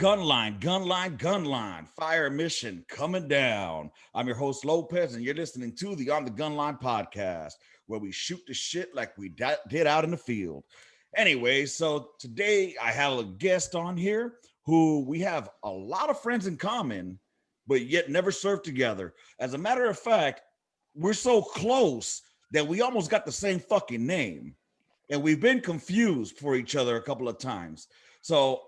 Gunline, fire mission coming down. I'm your host, Lopez, and you're listening to the On the Gunline podcast, where we shoot the shit like we did out in the field. Anyway, so today I have a guest on here who we have a lot of friends in common, but yet never served together. As a matter of fact, we're so close that we almost got the same fucking name, and we've been confused for each other a couple of times. So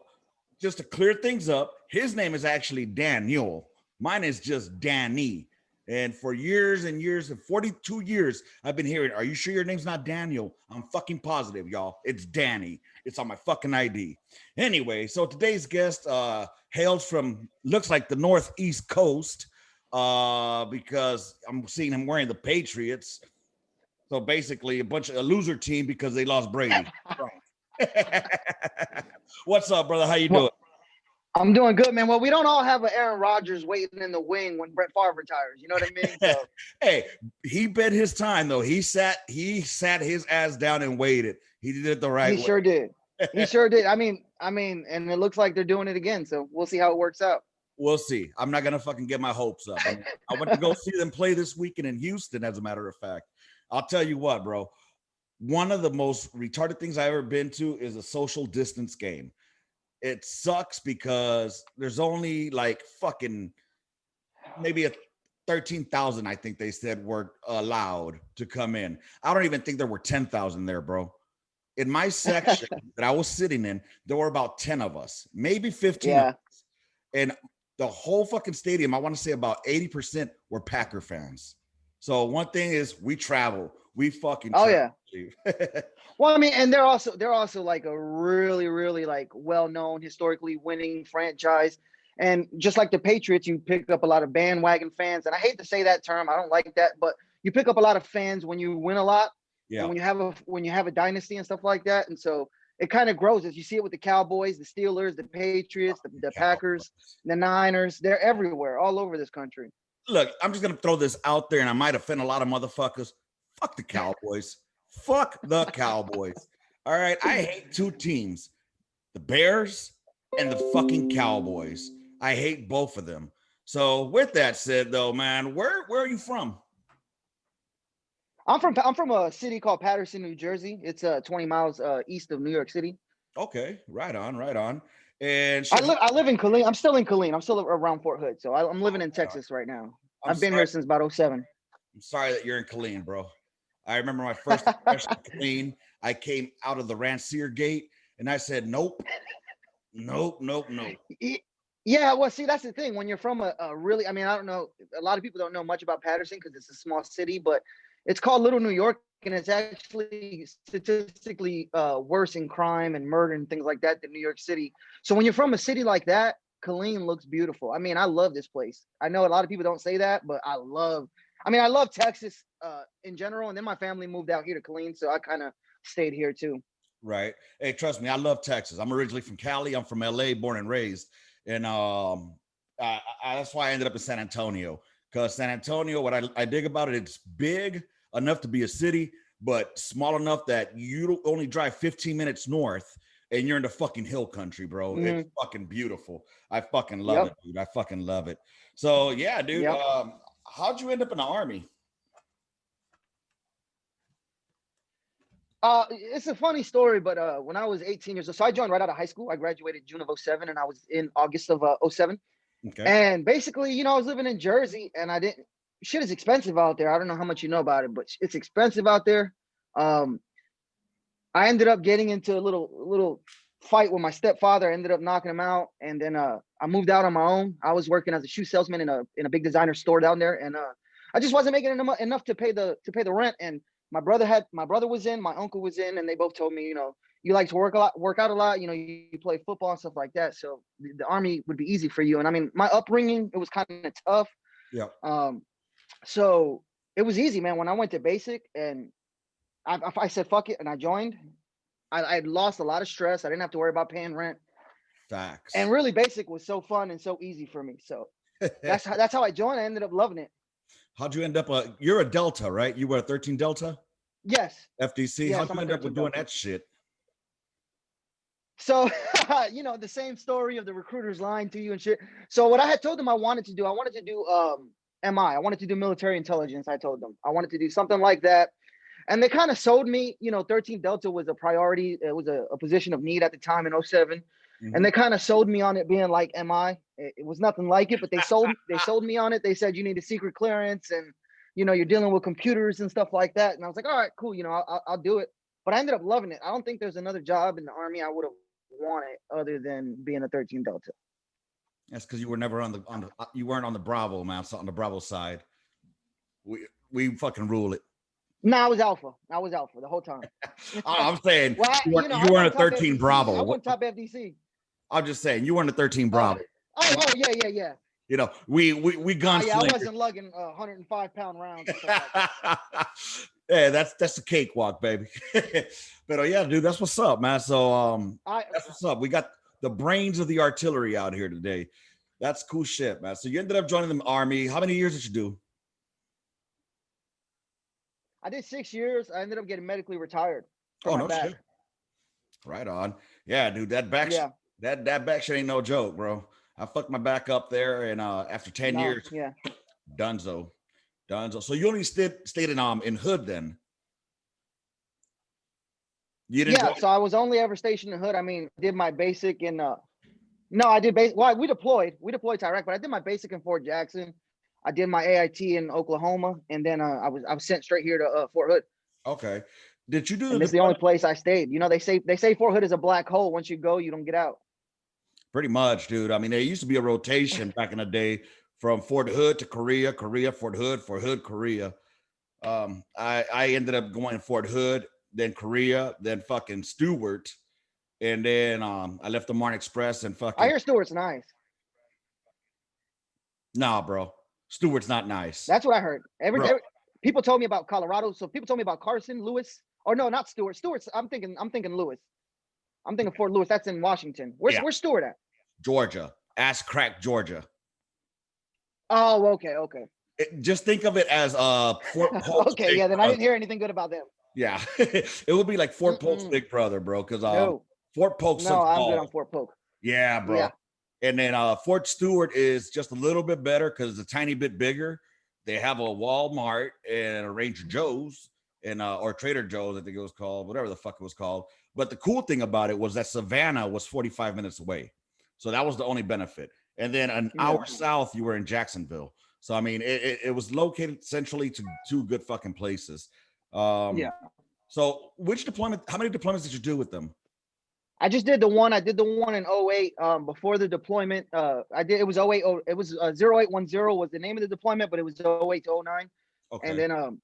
just to clear things up, his name is actually Daniel. Mine is just Danny. And for years and years, and 42 years, I've been hearing, are you sure your name's not Daniel? I'm fucking positive, y'all. It's Danny. It's on my fucking ID. Anyway, so today's guest hails from, looks like the Northeast Coast, because I'm seeing him wearing the Patriots. So basically a loser team because they lost Brady. What's up, brother? How you doing? I'm doing good, man. Well, we don't all have an Aaron Rodgers waiting in the wing when Brett Favre retires. You know what I mean? So. Hey, he bid his time though. He sat his ass down and waited. He did it the right way. He sure did. He sure did. I mean, and it looks like they're doing it again. So we'll see how it works out. We'll see. I'm not gonna fucking get my hopes up. I went to go see them play this weekend in Houston. As a matter of fact, I'll tell you what, bro. One of the most retarded things I've ever been to is a social distance game. It sucks because there's only like fucking maybe 13,000, I think they said, were allowed to come in. I don't even think there were 10,000 there, bro. In my section that I was sitting in, there were about 10 of us, maybe 15 of us. And the whole fucking stadium, I want to say about 80% were Packer fans. So one thing is we travel. We fucking travel. Yeah. Well, I mean, and they're also like a really, really like well-known, historically winning franchise. And just like the Patriots, you pick up a lot of bandwagon fans. And I hate to say that term, I don't like that, but you pick up a lot of fans when you win a lot. Yeah. And when you have a dynasty and stuff like that. And so it kind of grows as you see it with the Cowboys, the Steelers, the Patriots, the Packers, the Niners. They're everywhere, all over this country. Look, I'm just gonna throw this out there, and I might offend a lot of motherfuckers. Fuck the Cowboys. Fuck the Cowboys. All right. I hate two teams, the Bears and the fucking Cowboys. I hate both of them. So with that said, though, man, where are you from? I'm from a city called Paterson, New Jersey. It's 20 miles east of New York City. Okay, right on. And I live in Killeen. I'm still in Killeen. I'm still around Fort Hood. So I'm living in Texas right now. I've been here since about 2007. I'm sorry that you're in Killeen, bro. I remember my first impression of Killeen. I came out of the Rancier gate and I said, nope. Yeah, well, see, that's the thing. When you're from a really, I mean, I don't know. A lot of people don't know much about Paterson because it's a small city, but it's called Little New York, and it's actually statistically worse in crime and murder and things like that than New York City. So when you're from a city like that, Killeen looks beautiful. I mean, I love this place. I know a lot of people don't say that, but I love Texas in general. And then my family moved out here to Killeen, so I kind of stayed here too. Right. Hey, trust me, I love Texas. I'm originally from Cali. I'm from LA, born and raised. And that's why I ended up in San Antonio. Because San Antonio, what I dig about it, it's big enough to be a city, but small enough that you only drive 15 minutes north and you're in the fucking hill country, bro. Mm-hmm. It's fucking beautiful. I fucking love it, dude. I fucking love it. So yeah, dude. Yep. How'd you end up in the Army? It's a funny story, but when I was 18 years old, so I joined right out of high school. I graduated June of 2007, and I was in August of 2007. Okay. And basically, I was living in Jersey, and shit is expensive out there. I don't know how much you know about it, but it's expensive out there. I ended up getting into a little fight with my stepfather. I ended up knocking him out, and then I moved out on my own. I was working as a shoe salesman in a big designer store down there, and I just wasn't making enough to pay the rent. And my brother was in, my uncle was in, and they both told me, you like to work out a lot, you play football and stuff like that. So the Army would be easy for you. And I mean, my upbringing, it was kind of tough. Yeah. So it was easy, man. When I went to basic and I said, fuck it. And I joined, I lost a lot of stress. I didn't have to worry about paying rent. Facts. And really basic was so fun and so easy for me. So that's how I joined. I ended up loving it. How'd you end up? You're a Delta, right? You were a 13 Delta? Yes. FDC. How'd you end up with doing that shit? So, the same story of the recruiters lying to you and shit. So what I had told them I wanted to do MI. I wanted to do military intelligence. I told them I wanted to do something like that. And they kind of sold me, 13 Delta was a priority. It was a position of need at the time in '07. And they kind of sold me on it being like MI. It was nothing like it, but they sold me on it. They said you need a secret clearance and, you're dealing with computers and stuff like that. And I was like, all right, cool. I'll do it. But I ended up loving it. I don't think there's another job in the Army I would have wanted other than being a 13 Delta. That's because you were never you weren't on the Bravo, man. So on the Bravo side, we fucking rule it. No, I was Alpha the whole time. I'm saying well, you weren't a 13 FDC. Bravo. I went top FDC. I'm just saying you weren't a 13 Bravo. Yeah. We gun. Yeah, I wasn't lugging 105-pound rounds. Yeah, that's a cakewalk, baby. But yeah, dude, that's what's up, man. So that's what's up. We got the brains of the artillery out here today. That's cool shit, man. So you ended up joining the Army. How many years did you do? I did 6 years. I ended up getting medically retired. Oh, no shit. Right on. Yeah, dude, that back that back shit ain't no joke, bro. I fucked my back up there, and after 10 years, Dunzo. So you only stayed in Hood then? You didn't so I was only ever stationed in Hood. I mean, did my basic in no, I did basic. Well, we deployed to Iraq, but I did my basic in Fort Jackson. I did my AIT in Oklahoma, and then I was sent straight here to Fort Hood. Okay. Did you do? And this is the only place I stayed. They say Fort Hood is a black hole. Once you go, you don't get out. Pretty much, dude. I mean, there used to be a rotation back in the day from Fort Hood to Korea, Fort Hood, Korea. I ended up going to Fort Hood, then Korea, then fucking Stewart, and then I left the Martin Express and fucking. I hear Stewart's nice. Nah, bro. Stewart's not nice. That's what I heard. People told me about Colorado. So people told me about Carson, Lewis. Or no, not Stewart. Stewart's. I'm thinking Lewis. I'm thinking Fort Lewis. That's in Washington. Where's Stewart at? Georgia. Ass crack, Georgia. Oh, okay. Just think of it as Fort Polk's okay, yeah. Then I didn't hear anything good about them. Yeah, it would be like Fort Polk's big brother, bro. Because Fort Polk. No, I'm good on Fort Polk. Yeah, bro. Yeah. And then Fort Stewart is just a little bit better because it's a tiny bit bigger. They have a Walmart and a Ranger Joe's and or Trader Joe's, I think it was called, whatever the fuck it was called. But the cool thing about it was that Savannah was 45 minutes away. So that was the only benefit. And then an hour south, you were in Jacksonville. So, I mean, it was located centrally to two good fucking places. So which deployment, how many deployments did you do with them? I just did the one. I did the one in 08 before the deployment. It was 08. It was 0810 was the name of the deployment, but it was 08 to 09. Okay. And then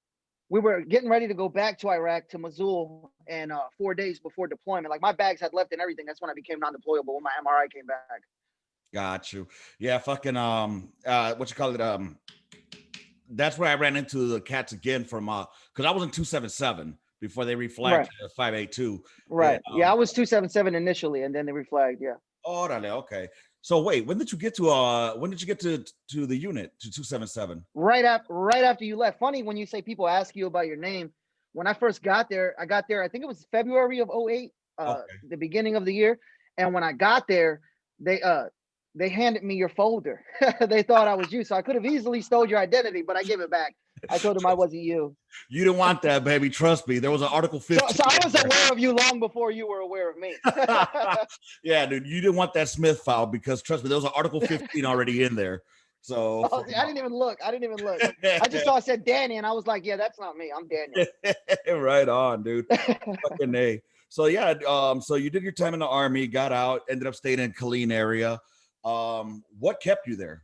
we were getting ready to go back to Iraq, to Mosul, and 4 days before deployment. Like, my bags had left and everything. That's when I became non-deployable, when my MRI came back. Got you. Yeah, fucking what you call it? That's where I ran into the cats again from because I was in 277 before they reflagged 582. Right. And, I was 277 initially, and then they reflagged. Yeah. Oh, okay. So wait, when did you get to the unit, to 277? Right after you left. Funny when you say people ask you about your name. When I first got there, I think it was February of 08, the beginning of the year. And when I got there, they handed me your folder. They thought I was you. So I could have easily stole your identity, but I gave it back. I told them I wasn't you. You didn't want that, baby. Trust me. There was an Article 15. So I was aware of you long before you were aware of me. Yeah, dude. You didn't want that Smith file because, trust me, there was an Article 15 already in there. So I didn't even look. I just saw it said Danny, and I was like, yeah, that's not me. I'm Daniel. Right on, dude. Fucking A. So yeah, so you did your time in the Army, got out, ended up staying in Killeen area. What kept you there?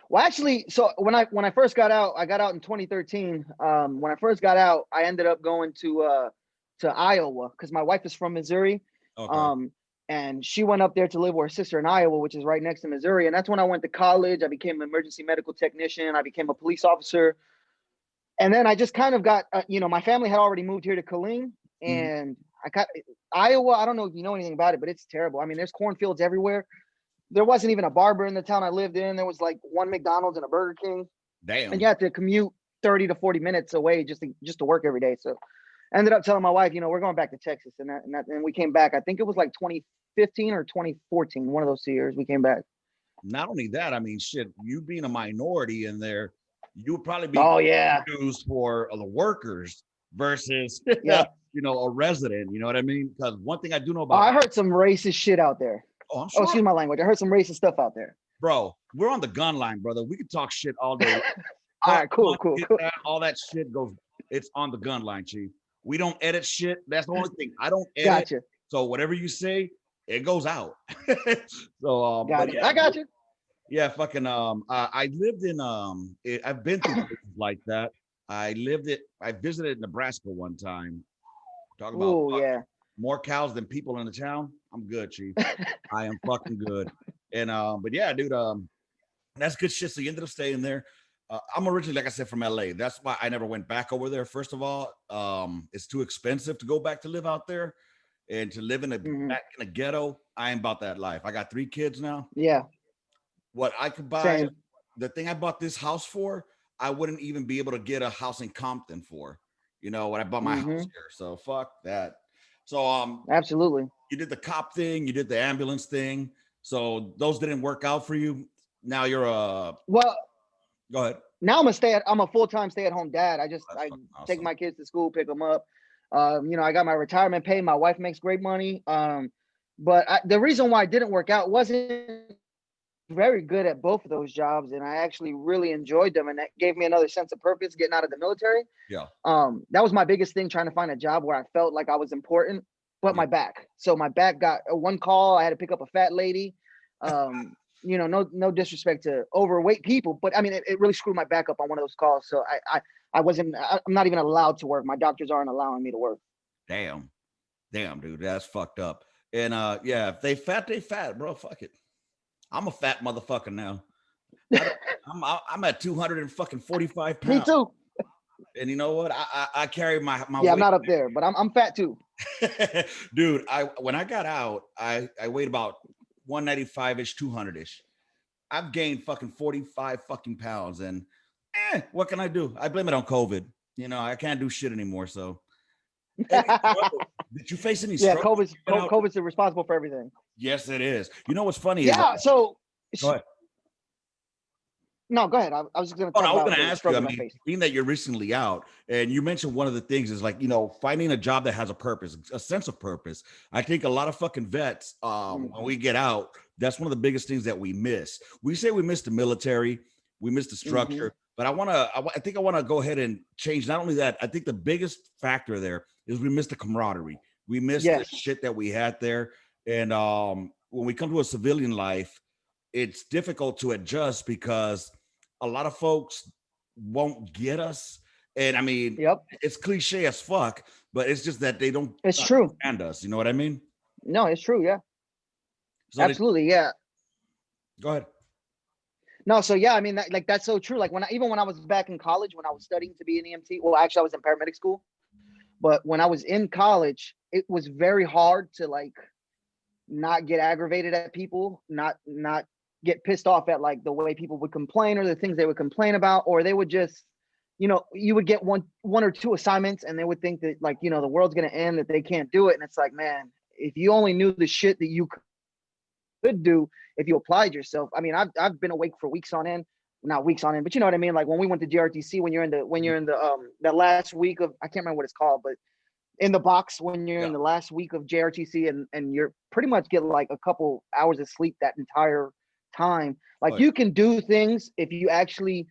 Well, actually, so when I first got out, I got out in 2013. When I first got out, I ended up going to Iowa because my wife is from Missouri. Okay. And she went up there to live with her sister in Iowa, which is right next to Missouri. And that's when I went to college. I became an emergency medical technician. I became a police officer. And then I just kind of got, my family had already moved here to Killeen, and I got Iowa. I don't know if you know anything about it, but it's terrible. I mean, there's cornfields everywhere. There wasn't even a barber in the town I lived in. There was like one McDonald's and a Burger King. Damn. And you had to commute 30 to 40 minutes away just to work every day. So ended up telling my wife, we're going back to Texas, and we came back. I think it was like 2015 or 2014, one of those 2 years we came back. Not only that, I mean, shit, you being a minority in there, you would probably be used for the workers versus, yeah, a resident. You know what I mean? Because one thing I do know about, I heard some racist shit out there. Oh, I'm sure. Excuse my language. I heard some racist stuff out there. Bro, we're on the gun line, brother. We can talk shit all day. All right, cool. All that shit goes. It's on the gun line, Chief. We don't edit shit. That's the only thing. I don't edit. Gotcha. So whatever you say, it goes out. So I got you. Yeah, fucking I lived in I've been through places like that. I visited Nebraska one time. Talking about more cows than people in the town. I'm good, Chief. I am fucking good. And but yeah, dude, that's good shit. So you ended up staying there. I'm originally, like I said, from LA. That's why I never went back over there. First of all, it's too expensive to go back to live out there, and to live back in a ghetto. I ain't about that life. I got 3 kids now. Yeah. What I could buy, the thing I bought this house for, I wouldn't even be able to get a house in Compton for. When I bought my house here. So fuck that. So absolutely. You did the cop thing. You did the ambulance thing. So those didn't work out for you. Now you're well. Go ahead. Now I'm a full-time stay-at-home dad. I awesome. Take my kids to school, pick them up. I got my retirement pay. My wife makes great money. But the reason why it didn't work out wasn't very good at both of those jobs, and I actually really enjoyed them, and that gave me another sense of purpose getting out of the military. Yeah. That was my biggest thing, trying to find a job where I felt like I was important, but my back. So my back got one call. I had to pick up a fat lady. No disrespect to overweight people, but I mean, it really screwed my back up on one of those calls. So I'm not even allowed to work. My doctors aren't allowing me to work. Damn, dude, that's fucked up. And if they fat, bro. Fuck it. I'm a fat motherfucker now. I'm at 245 pounds. Me too. And you know what? I carry my yeah. weight. I'm not up there, but I'm fat too. Dude, when I got out, I weighed about 195-ish, 200-ish. I've gained fucking 45 fucking pounds, and what can I do? I blame it on COVID. I can't do shit anymore. So did you face any struggle? COVID's responsible for everything. Yes, it is. You know what's funny? Yeah. So go ahead. No, go ahead. I was just going to. I was going to ask you. I mean, being that you're recently out, and you mentioned one of the things is like finding a job that has a purpose, a sense of purpose. I think a lot of fucking vets, when we get out, that's one of the biggest things that we miss. We say we miss the military, we miss the structure, but I think I want to go ahead and change. Not only that, I think the biggest factor there is we miss the camaraderie. We miss the shit that we had there, and when we come to a civilian life, it's difficult to adjust because a lot of folks won't get us. And I mean, it's cliche as fuck, but it's just that they don't understand us. You know what I mean? No, it's true. Yeah. So absolutely. Yeah. Go ahead. No, so yeah, I mean, that's so true. Like when I was back in college, when I was studying to be an EMT, well, actually I was in paramedic school, but when I was in college, it was very hard to not get aggravated at people, not get pissed off at the way people would complain or the things they would complain about, or they would just, you would get one or two assignments and they would think that the world's going to end, that they can't do it. And it's like, man, if you only knew the shit that you could do if you applied yourself. I mean, I've been awake for weeks on end, not weeks on end, but you know what I mean? Like when we went to GRTC, when you're in the that last week of, I can't remember what it's called, but in the box when you're in the last week of JRTC and you're pretty much get a couple hours of sleep that entire time. You can do things if you actually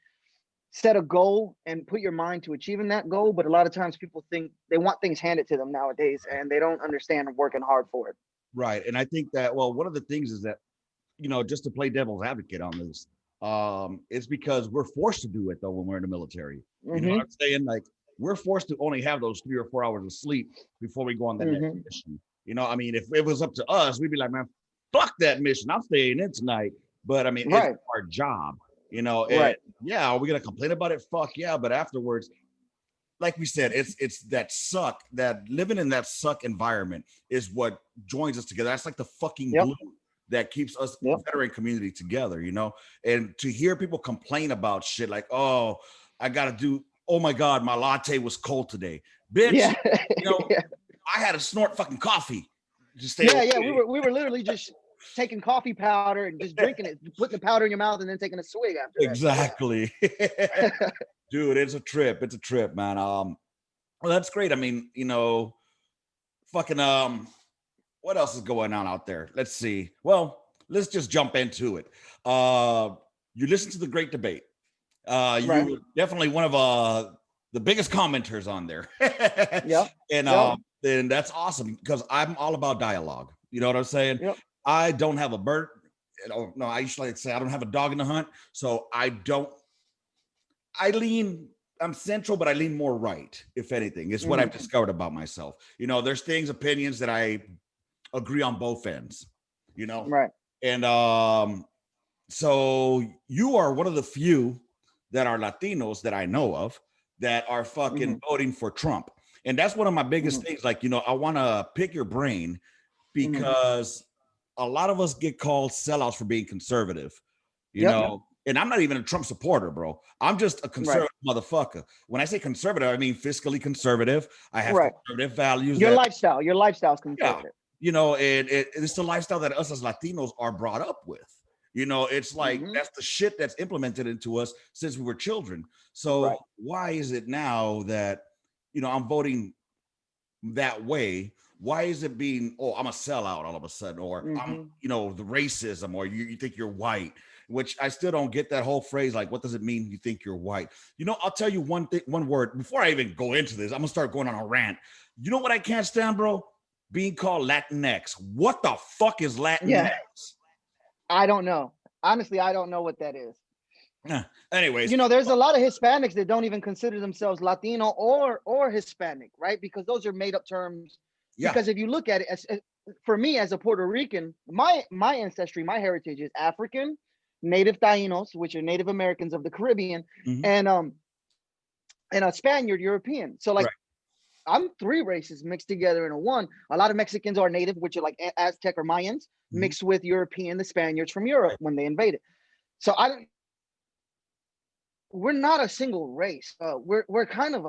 set a goal and put your mind to achieving that goal. But a lot of times people think they want things handed to them nowadays, and they don't understand working hard for it. Right. And I think that, one of the things is that, just to play devil's advocate on this, it's because we're forced to do it though when we're in the military. You know what I'm saying? We're forced to only have those 3 or 4 hours of sleep before we go on the next mission. I mean, if it was up to us, we'd be like, man, fuck that mission. I'm staying in tonight. But I mean, it's our job, and yeah, are we going to complain about it? Fuck yeah. But afterwards, like we said, it's that living in that suck environment is what joins us together. That's like the fucking glue that keeps us veteran community together, and to hear people complain about shit like, oh, I got to do, oh my God, my latte was cold today. Bitch, Yeah. you know, Yeah. I had to snort fucking coffee to stay Yeah, awake. yeah. We were literally just taking coffee powder and just drinking it, putting the powder in your mouth and then taking a swig after that. Exactly. Dude, it's a trip. It's a trip, man. Well, that's great. I mean, you know, fucking what else is going on out there? Let's see. Well, let's just jump into it. You listen to the Great Debate. Right. You're definitely one of the biggest commenters on there. Yep. And Yep. and that's awesome because I'm all about dialogue. You know what I'm saying? Yep. I don't have a bird. No, I usually like to say I don't have a dog in the hunt. So I lean, I'm central, but I lean more right, if anything. It's what I've discovered about myself. You know, there's things, opinions that I agree on both ends, you know? Right. And so you are one of the few that are Latinos that I know of that are fucking voting for Trump. And that's one of my biggest things. Like, you know, I want to pick your brain because a lot of us get called sellouts for being conservative, you know, and I'm not even a Trump supporter, bro. I'm just a conservative motherfucker. When I say conservative, I mean fiscally conservative. I have conservative values. Your lifestyle is conservative. Yeah, you know, and it's the lifestyle that us as Latinos are brought up with. You know, it's like that's the shit that's implemented into us since we were children. So why is it now that, you know, I'm voting that way? Why is it being, oh, I'm a sellout all of a sudden, or I'm, you know, the racism, or you think you're white, which I still don't get that whole phrase. Like, what does it mean you think you're white? You know, I'll tell you one thing, one word before I even go into this. I'm gonna start going on a rant. You know what I can't stand, bro? Being called Latinx. What the fuck is Latinx? Yeah. I don't know. Honestly, I don't know what that is. Anyways, you know, there's a lot of Hispanics that don't even consider themselves Latino or Hispanic, right? Because those are made up terms. Yeah. Because if you look at it, as for me as a Puerto Rican, my ancestry, my heritage is African, Native Tainos, which are Native Americans of the Caribbean, and a Spaniard, European. So like, I'm three races mixed together into one. A lot of Mexicans are native, which are like Aztec or Mayans, mixed with European, the Spaniards from Europe when they invaded. So we're not a single race. We're kind of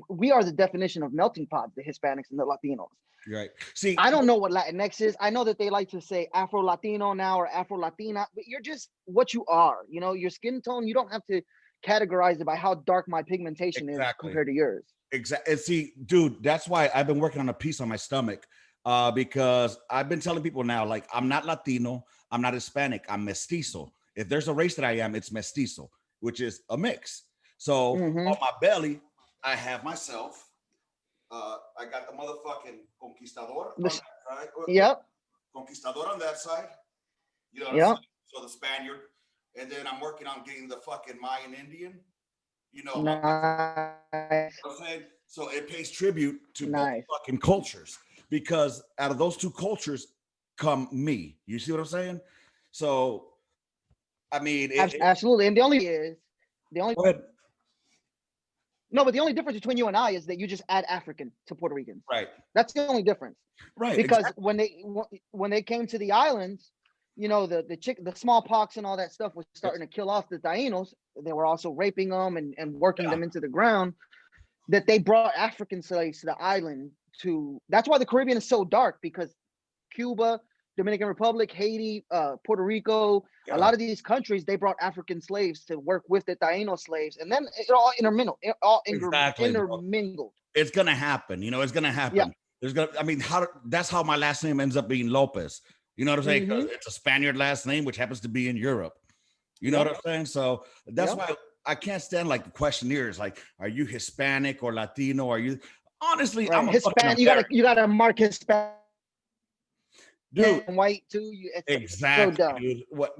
we are the definition of melting pot, the Hispanics and the Latinos. Right. See, I don't know what Latinx is. I know that they like to say Afro Latino now or Afro Latina, but you're just what you are. You know, your skin tone, you don't have to categorize it by how dark my pigmentation is compared to yours. Exactly. And see, dude, that's why I've been working on a piece on my stomach, because I've been telling people now, like, I'm not Latino, I'm not Hispanic, I'm mestizo. If there's a race that I am, it's mestizo, which is a mix. So on my belly, I have myself. I got the motherfucking conquistador on that side. Yep. Conquistador on that side. You know what I'm saying? So the Spaniard. And then I'm working on getting the fucking Mayan Indian. You know, nice. You know what I'm saying? So it pays tribute to both fucking cultures, because out of those two cultures come me. You see what I'm saying? So, I mean, absolutely. And the only no, but the only difference between you and I is that you just add African to Puerto Ricans. Right. That's the only difference. Right. Because when they came to the islands, you know, the smallpox and all that stuff was starting to kill off the Tainos. They were also raping them and working them into the ground. That they brought African slaves to the island that's why the Caribbean is so dark, because Cuba, Dominican Republic, Haiti, Puerto Rico, a lot of these countries, they brought African slaves to work with the Taino slaves, and then it all intermingled. Intermingled. It's gonna happen, you know. It's gonna happen. Yeah. That's how my last name ends up being Lopez. You know what I'm saying? Because it's a Spaniard last name, which happens to be in Europe. You know what I'm saying? So that's why I can't stand like the questionnaires, like, are you Hispanic or Latino? Are you honestly? I'm a Hispanic. You gotta mark Hispanic. Dude, and white too. Exactly. So dumb. Dude. What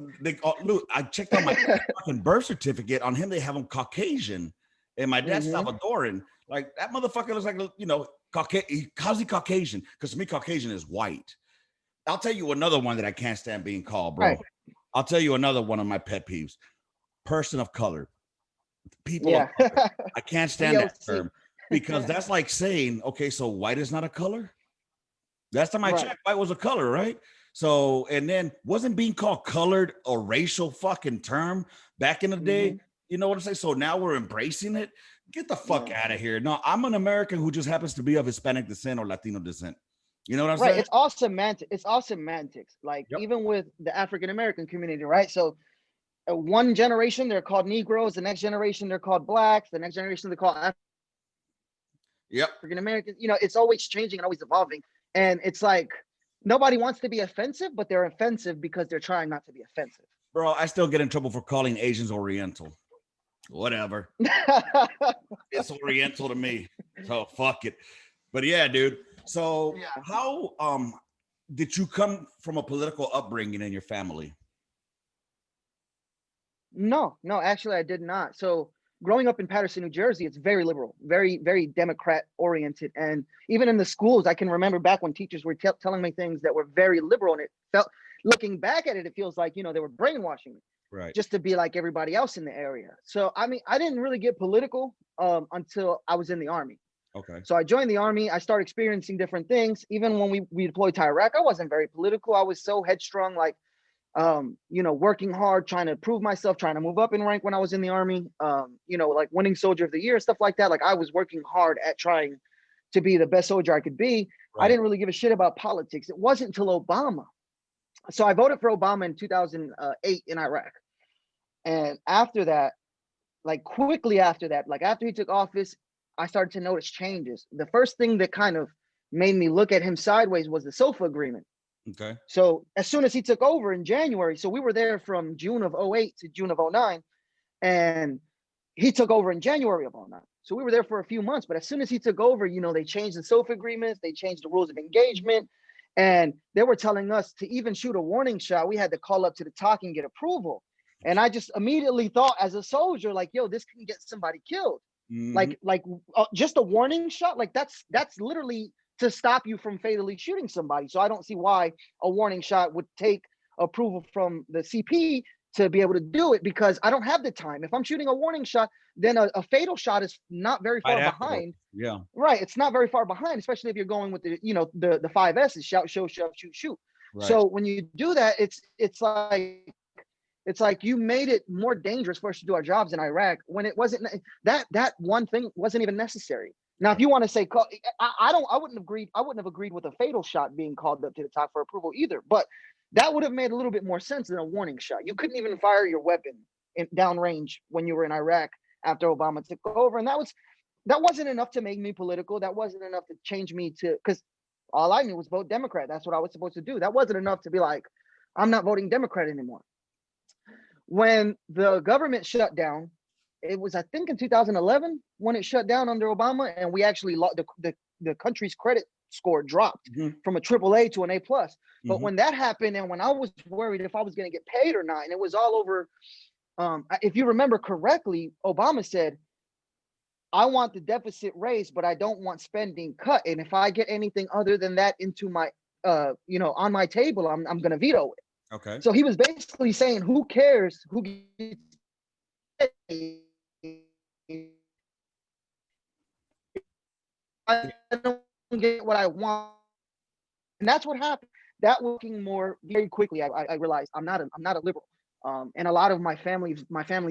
look, I checked out my fucking birth certificate. On him, they have him Caucasian, and my dad's Salvadoran. Like, that motherfucker looks like, you know, Caucasian. How's he Caucasian? Because to me, Caucasian is white. I'll tell you another one that I can't stand being called, bro. Right. I'll tell you another one of my pet peeves: person of color. People of color. I can't stand that term, because that's like saying, okay, so white is not a color. Last time I checked, white was a color, right? So, and then wasn't being called colored a racial fucking term back in the day? You know what I'm saying? So now we're embracing it. Get the fuck out of here. No, I'm an American who just happens to be of Hispanic descent or Latino descent. You know what I'm saying? It's all semantics. It's all semantics. Like Yep. even with the African American community, right? So one generation they're called Negroes, the next generation they're called Blacks, the next generation they're called African Americans. You know, it's always changing and always evolving. And it's like nobody wants to be offensive, but they're offensive because they're trying not to be offensive. Bro, I still get in trouble for calling Asians Oriental. Whatever. It's Oriental to me. So fuck it. But yeah, dude. So how did you come from a political upbringing in your family? No, actually I did not. So growing up in Paterson, New Jersey, it's very liberal, very, very Democrat oriented. And even in the schools, I can remember back when teachers were telling me things that were very liberal, and it felt, looking back at it, it feels like, you know, they were brainwashing me. Right. Just to be like everybody else in the area. So, I mean, I didn't really get political until I was in the Army. Okay. So I joined the Army. I started experiencing different things. Even when we deployed to Iraq, I wasn't very political. I was so headstrong, like, you know, working hard, trying to prove myself, trying to move up in rank when I was in the Army, you know, like winning Soldier of the Year, stuff like that. Like I was working hard at trying to be the best soldier I could be. Right. I didn't really give a shit about politics. It wasn't until Obama. So I voted for Obama in 2008 in Iraq. And after that, like quickly after that, like after he took office, I started to notice changes. The first thing that kind of made me look at him sideways was the SOFA agreement. Okay. So as soon as he took over in January, so we were there from June of 08 to June of 09, and he took over in January of 09. So we were there for a few months, but as soon as he took over, you know, they changed the SOFA agreements, they changed the rules of engagement, and they were telling us to even shoot a warning shot, we had to call up to the TOC and get approval. And I just immediately thought as a soldier, like, yo, this can get somebody killed. Mm-hmm. Like just a warning shot, like that's literally to stop you from fatally shooting somebody. So I don't see why a warning shot would take approval from the CP to be able to do it, because I don't have the time. If I'm shooting a warning shot, then a fatal shot is not very far behind. Yeah. Right. It's not very far behind, especially if you're going with the, you know, the 5 S's: shout, show, shove, shoot, shoot. Right. So when you do that, it's like you made it more dangerous for us to do our jobs in Iraq when it wasn't. That one thing wasn't even necessary. Now, if you want to say, I wouldn't have agreed with a fatal shot being called up to the TOC for approval either. But that would have made a little bit more sense than a warning shot. You couldn't even fire your weapon in downrange when you were in Iraq after Obama took over, and that wasn't enough to make me political. That wasn't enough to change me because all I knew was vote Democrat. That's what I was supposed to do. That wasn't enough to be like, I'm not voting Democrat anymore. When the government shut down, it was, I think, in 2011 when it shut down under Obama, and we actually lost the country's credit score dropped from a AAA to an A+. But when that happened, and when I was worried if I was going to get paid or not, and it was all over, if you remember correctly, Obama said, I want the deficit raised, but I don't want spending cut. And if I get anything other than that into my, on my table, I'm going to veto it. Okay. So he was basically saying, who cares who gets paid? I don't get what I want. And that's what happened. That working more very quickly, I realized I'm not a liberal. And a lot of my family's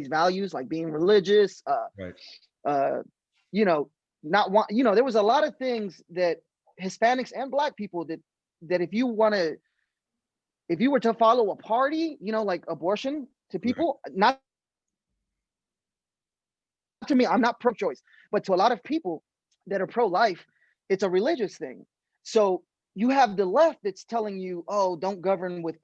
values, like being religious, right. Not want, there was a lot of things that Hispanics and Black people that if you were to follow a party, like abortion to people, right. Not to me, I'm not pro-choice, but to a lot of people that are pro-life, it's a religious thing. So you have the left that's telling you, oh, don't govern with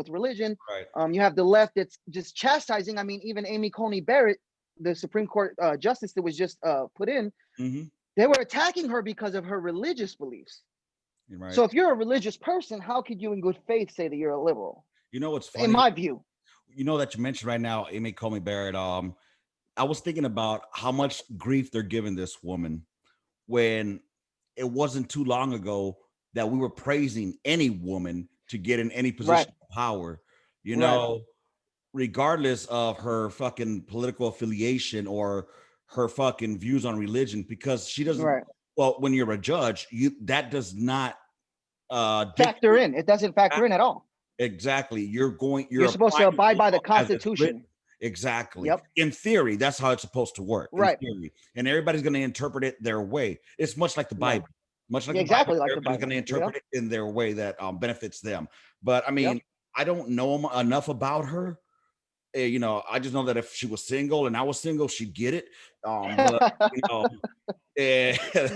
religion. Right. You have the left that's just chastising. I mean, even Amy Coney Barrett, the Supreme Court justice that was just put in, they were attacking her because of her religious beliefs. Right. So if you're a religious person, how could you in good faith say that you're a liberal? You know what's funny? In my view. You know that you mentioned right now, Amy Coney Barrett. I was thinking about how much grief they're giving this woman when it wasn't too long ago that we were praising any woman to get in any position right. of power, right. Regardless of her fucking political affiliation or her fucking views on religion, because she doesn't, right. Well, when you're a judge, that does not factor in. It doesn't factor in at all. Exactly. You're supposed to abide by the Constitution. Exactly. Yep. In theory, that's how it's supposed to work. Right. In theory. And everybody's going to interpret it their way. It's much like the Bible. Right. Much like Yeah, the Bible, exactly like the everybody's Bible. going to interpret it in their way that benefits them. But I mean, Yep. I don't know enough about her. You know, I just know that if she was single and I was single, she'd get it. But you know,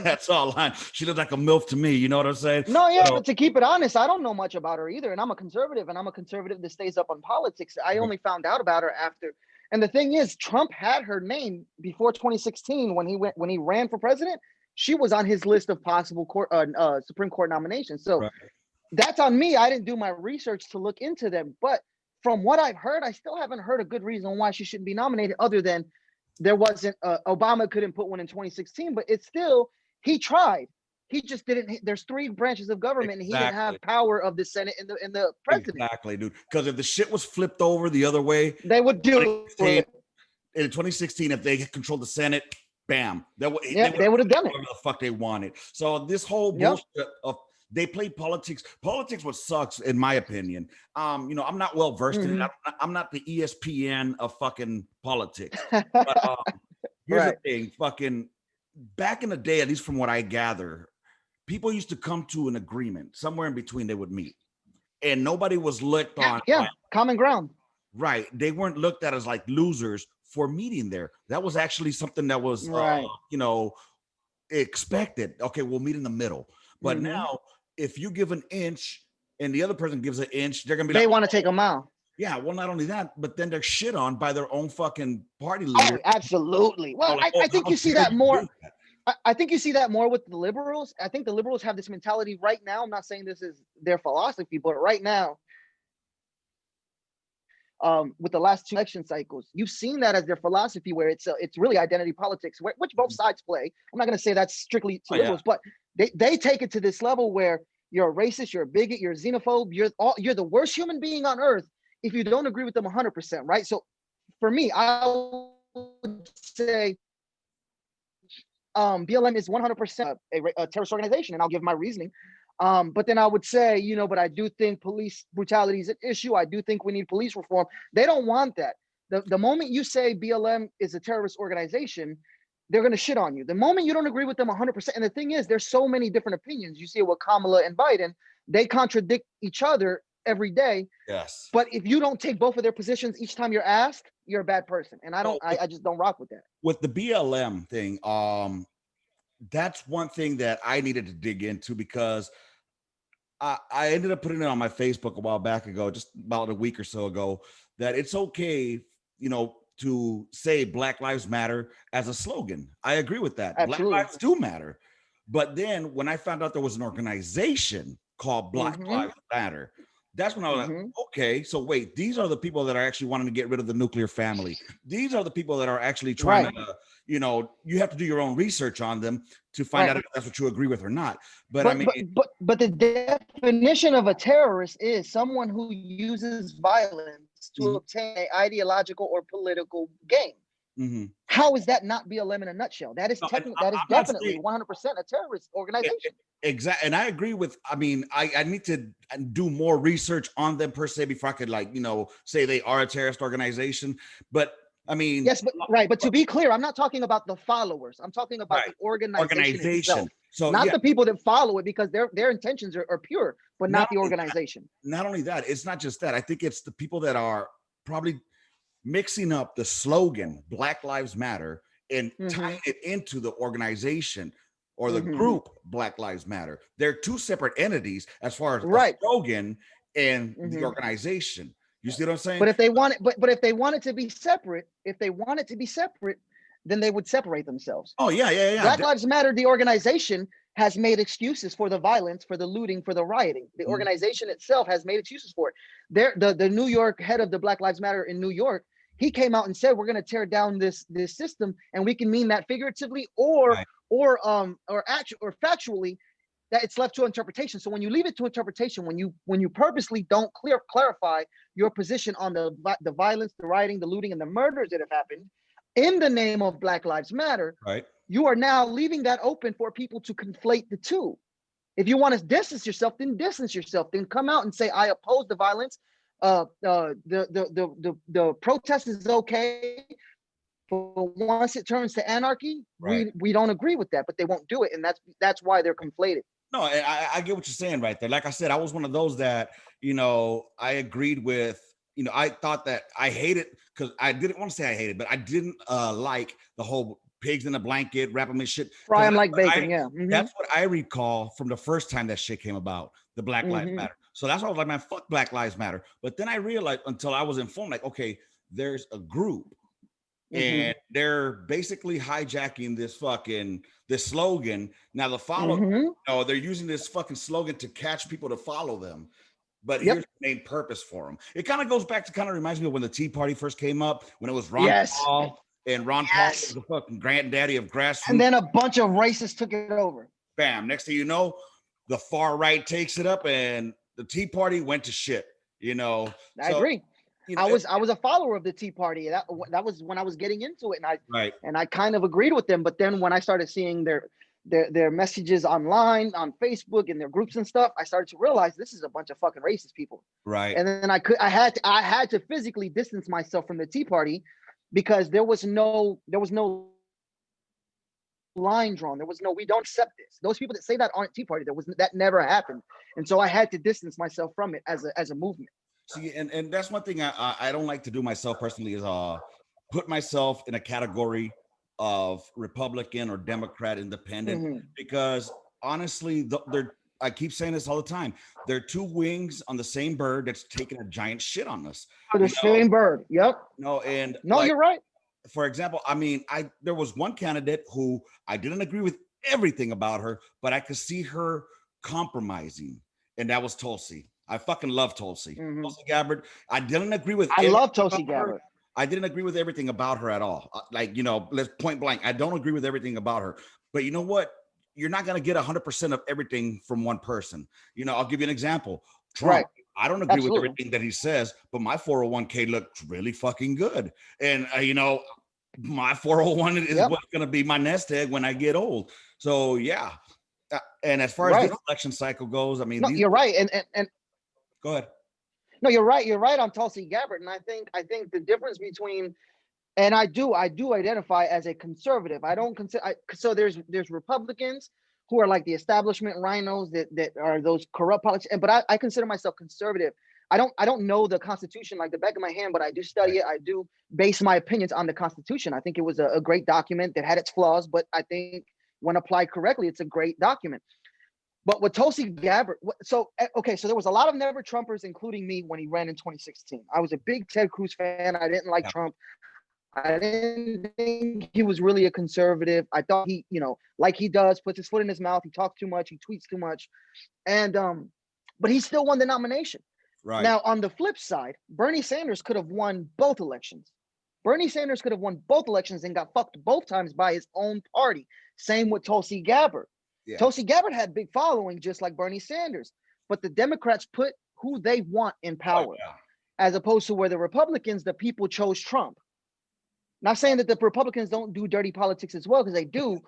that's all. She looks like a MILF to me. You know what I'm saying? No, yeah, So, but to keep it honest, I don't know much about her either. And I'm a conservative, and I'm a conservative that stays up on politics. I only found out about her after. And the thing is, Trump had her name before 2016 when he ran for president. She was on his list of possible Supreme Court nominations. So right. that's on me. I didn't do my research to look into them. But from what I've heard, I still haven't heard a good reason why she shouldn't be nominated, other than there wasn't Obama couldn't put one in 2016, but it's still, he tried. He just didn't. There's 3 branches of government, and he didn't have power of the Senate and the president. Exactly, dude. Because if the shit was flipped over the other way, they would do it. In 2016, if they controlled the Senate, bam, they would have done it. Whatever the fuck they wanted. So this whole bullshit of they play politics. Politics, what sucks, in my opinion. You know, I'm not well versed in it. I'm not the ESPN of fucking politics. But here's the thing: fucking back in the day, at least from what I gather, people used to come to an agreement somewhere in between. They would meet, and nobody was looked on. Yeah, common ground. Right. They weren't looked at as like losers for meeting there. That was actually something that was, you know, expected. Okay, we'll meet in the middle. But now, if you give an inch and the other person gives an inch, they're gonna be they want to take a mile. Yeah, well, not only that, but then they're shit on by their own fucking party leader. Oh, absolutely. Well, I think you see that more. I think you see that more with the liberals. I think the liberals have this mentality right now. I'm not saying this is their philosophy, but right now, with the last 2 election cycles, you've seen that as their philosophy, where it's really identity politics, which both sides play. I'm not going to say that's strictly to liberals, but they take it to this level where you're a racist, you're a bigot, you're a xenophobe, you're the worst human being on earth if you don't agree with them 100%, right? So for me, I would say BLM is 100% a terrorist organization, and I'll give my reasoning. But then I would say, you know, but I do think police brutality is an issue. I do think we need police reform. They don't want that. The moment you say BLM is a terrorist organization, they're going to shit on you. The moment you don't agree with them 100%, and the thing is, there's so many different opinions. You see it with Kamala and Biden. They contradict each other every day. Yes. But if you don't take both of their positions each time you're asked, you're a bad person. And I just don't rock with that. With the BLM thing, that's one thing that I needed to dig into, because I ended up putting it on my Facebook a while back ago, just about a week or so ago, that it's okay, you know, to say Black Lives Matter as a slogan. I agree with that. Absolutely. Black lives do matter. But then when I found out there was an organization called Black Lives Matter, that's when I was like, okay, so wait, these are the people that are actually wanting to get rid of the nuclear family. These are the people that are actually trying to, you know, you have to do your own research on them to find out if that's what you agree with or not. But I mean, but the definition of a terrorist is someone who uses violence to obtain an ideological or political gain. How is that not BLM in a nutshell? That is definitely 100% a terrorist organization. Exactly. And I agree with, I mean, I need to do more research on them per se before I could, like, you know, say they are a terrorist organization. But I mean, yes, but right. But to be clear, I'm not talking about the followers. I'm talking about the organization itself. So not the people that follow it, because their intentions are pure, but not the organization. Not only that, it's not just that. I think it's the people that are probably mixing up the slogan Black Lives Matter and tying it into the organization or the group Black Lives Matter. They're 2 separate entities as far as the slogan and the organization. You see what I'm saying? But if they want it, but if they want it to be separate, then they would separate themselves. Oh yeah. Black Lives Matter, the organization, has made excuses for the violence, for the looting, for the rioting. The organization itself has made excuses for it. The New York head of the Black Lives Matter in New York, he came out and said, we're going to tear down this system, and we can mean that figuratively or factually, that it's left to interpretation. So when you leave it to interpretation, when you purposely don't clarify your position on the violence, the rioting, the looting, and the murders that have happened in the name of Black Lives Matter, you are now leaving that open for people to conflate the two. If you want to distance yourself, then distance yourself. Then come out and say, I oppose the violence. the protest is okay, but once it turns to anarchy, we don't agree with that, but they won't do it, and that's why they're conflated. No, I get what you're saying right there. Like I said, I was one of those that, I agreed with, I thought that I hated, because I didn't want to say I hated, but I didn't like the whole pigs in a blanket, wrap them in shit. Fry them like bacon, yeah. That's what I recall from the first time that shit came about, the Black Lives Matter. So that's why I was like, man, fuck Black Lives Matter. But then I realized, until I was informed, like, okay, there's a group and they're basically hijacking this slogan. Now the follow, they're using this fucking slogan to catch people to follow them. But here's the main purpose for them. It kind of goes back to, kind of reminds me of when the Tea Party first came up, when it was Ron Paul, and Ron Paul was the fucking granddaddy of grassroots. And then a bunch of racists took it over. Bam. Next thing you know, the far right takes it up and the Tea Party went to shit, I agree. I was a follower of the Tea Party. That was when I was getting into it, and I kind of agreed with them. But then when I started seeing their messages online, on Facebook, and their groups and stuff, I started to realize this is a bunch of fucking racist people. Right. And then I had to physically distance myself from the Tea Party, because there was no line drawn. There was no, we don't accept this. Those people that say that aren't Tea Party. That never happened. And so I had to distance myself from it as a movement. See, and that's one thing I don't like to do myself personally, is put myself in a category of Republican or Democrat, independent, because honestly, I keep saying this all the time. They're two wings on the same bird that's taking a giant shit on us. The same bird. Yep. You're right. For example, I mean, there was one candidate who I didn't agree with everything about her, but I could see her compromising, and that was Tulsi. I fucking love Tulsi. Tulsi Gabbard. I didn't agree with. I love Tulsi Gabbard. I didn't agree with everything about her at all. Let's point blank. I don't agree with everything about her. But you know what? You're not going to get 100% of everything from one person. I'll give you an example. Trump. Right. I don't agree with everything that he says, but my 401k looks really fucking good. And, my 401 is what's going to be my nest egg when I get old. So, yeah. And as far as this election cycle goes, I mean, you're right. And go ahead. No, you're right. You're right on Tulsi Gabbard. And I think the difference between, and I do identify as a conservative. I don't consider, so there's Republicans who are like the establishment rhinos that are those corrupt politicians. But I consider myself conservative. I don't know the Constitution like the back of my hand, but I do study it. I do base my opinions on the Constitution. I think it was a great document that had its flaws, but I think when applied correctly, it's a great document. But with Tulsi Gabbard, so there was a lot of never Trumpers, including me, when he ran in 2016. I was a big Ted Cruz fan. I didn't like Trump. I didn't think he was really a conservative. I thought he, like he does, puts his foot in his mouth. He talks too much. He tweets too much. And, but he still won the nomination. Right. Now, on the flip side, Bernie Sanders could have won both elections. Bernie Sanders could have won both elections and got fucked both times by his own party. Same with Tulsi Gabbard. Yeah. Tulsi Gabbard had big following, just like Bernie Sanders. But the Democrats put who they want in power, as opposed to where the Republicans, the people chose Trump. Not saying that the Republicans don't do dirty politics as well, because they do.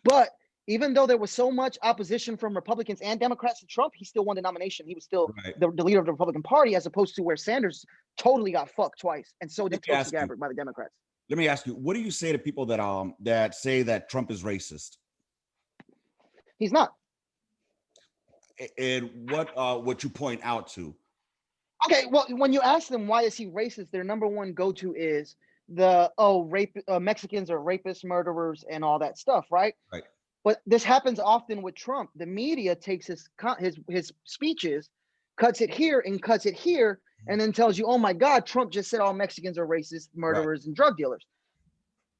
But even though there was so much opposition from Republicans and Democrats to Trump, he still won the nomination. He was still the leader of the Republican Party, as opposed to where Sanders totally got fucked twice. And so did Tulsi Gabbard by the Democrats. Let me ask you, what do you say to people that say that Trump is racist? He's not. And what you point out to? Okay, well, when you ask them why is he racist, their number one go-to is Mexicans are rapists, murderers, and all that stuff, right? Right. But this happens often with Trump. The media takes his speeches, cuts it here and cuts it here, and then tells you, oh my God, Trump just said all Mexicans are racist, murderers, and drug dealers.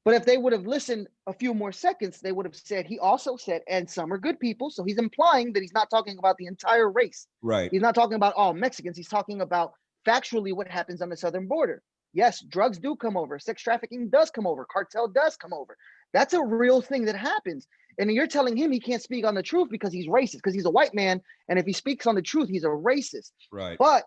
But if they would have listened a few more seconds, they would have said, he also said, and some are good people. So he's implying that he's not talking about the entire race. Right. He's not talking about all Mexicans. He's talking about factually what happens on the southern border. Yes, drugs do come over. Sex trafficking does come over. Cartel does come over. That's a real thing that happens. And you're telling him he can't speak on the truth because he's racist, because he's a white man. And if he speaks on the truth, he's a racist. Right. But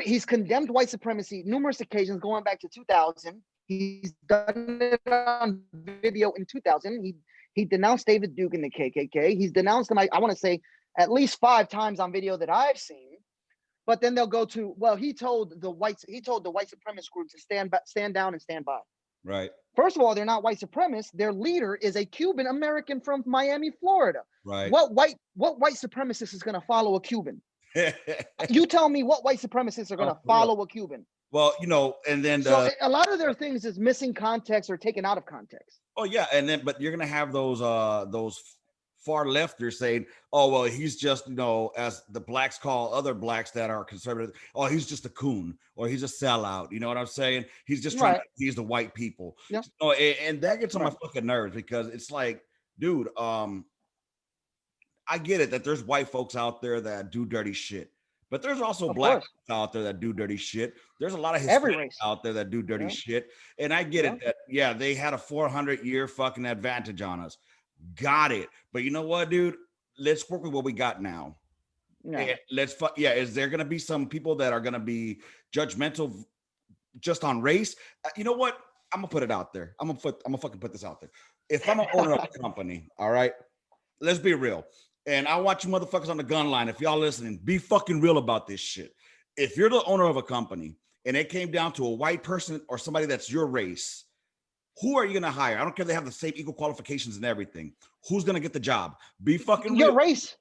he's condemned white supremacy numerous occasions going back to 2000. He's done it on video in 2000. He denounced David Duke and the KKK. He's denounced them, I want to say, at least 5 times on video that I've seen. But then they'll go to, well, he told the white supremacist group to stand down and stand by. Right. First of all, they're not white supremacists. Their leader is a Cuban American from Miami, Florida. Right. What white supremacist is going to follow a Cuban? You tell me what white supremacists are going to follow a Cuban. Well, and then so a lot of their things is missing context or taken out of context. Oh yeah, and then but you're gonna have those far lefters saying, oh well, he's just as the blacks call other blacks that are conservative, oh he's just a coon or he's a sellout. You know what I'm saying? He's just trying to appease the white people. Yeah. And that gets on my fucking nerves because it's like, dude, I get it that there's white folks out there that do dirty shit. But there's also black out there that do dirty shit. There's a lot of Hispanics out there that do dirty shit. And I get it that, they had a 400-year fucking advantage on us. Got it. But you know what, dude? Let's work with what we got now. Yeah. Is there going to be some people that are going to be judgmental just on race? You know what? I'm going to put it out there. I'm going to fucking put this out there. If I'm an owner of a company, all right, let's be real. And I want you motherfuckers on the Gunline, if y'all listening, be fucking real about this shit. If you're the owner of a company and it came down to a white person or somebody that's your race, who are you going to hire? I don't care if they have the same equal qualifications and everything. Who's going to get the job? Be fucking real. Your race.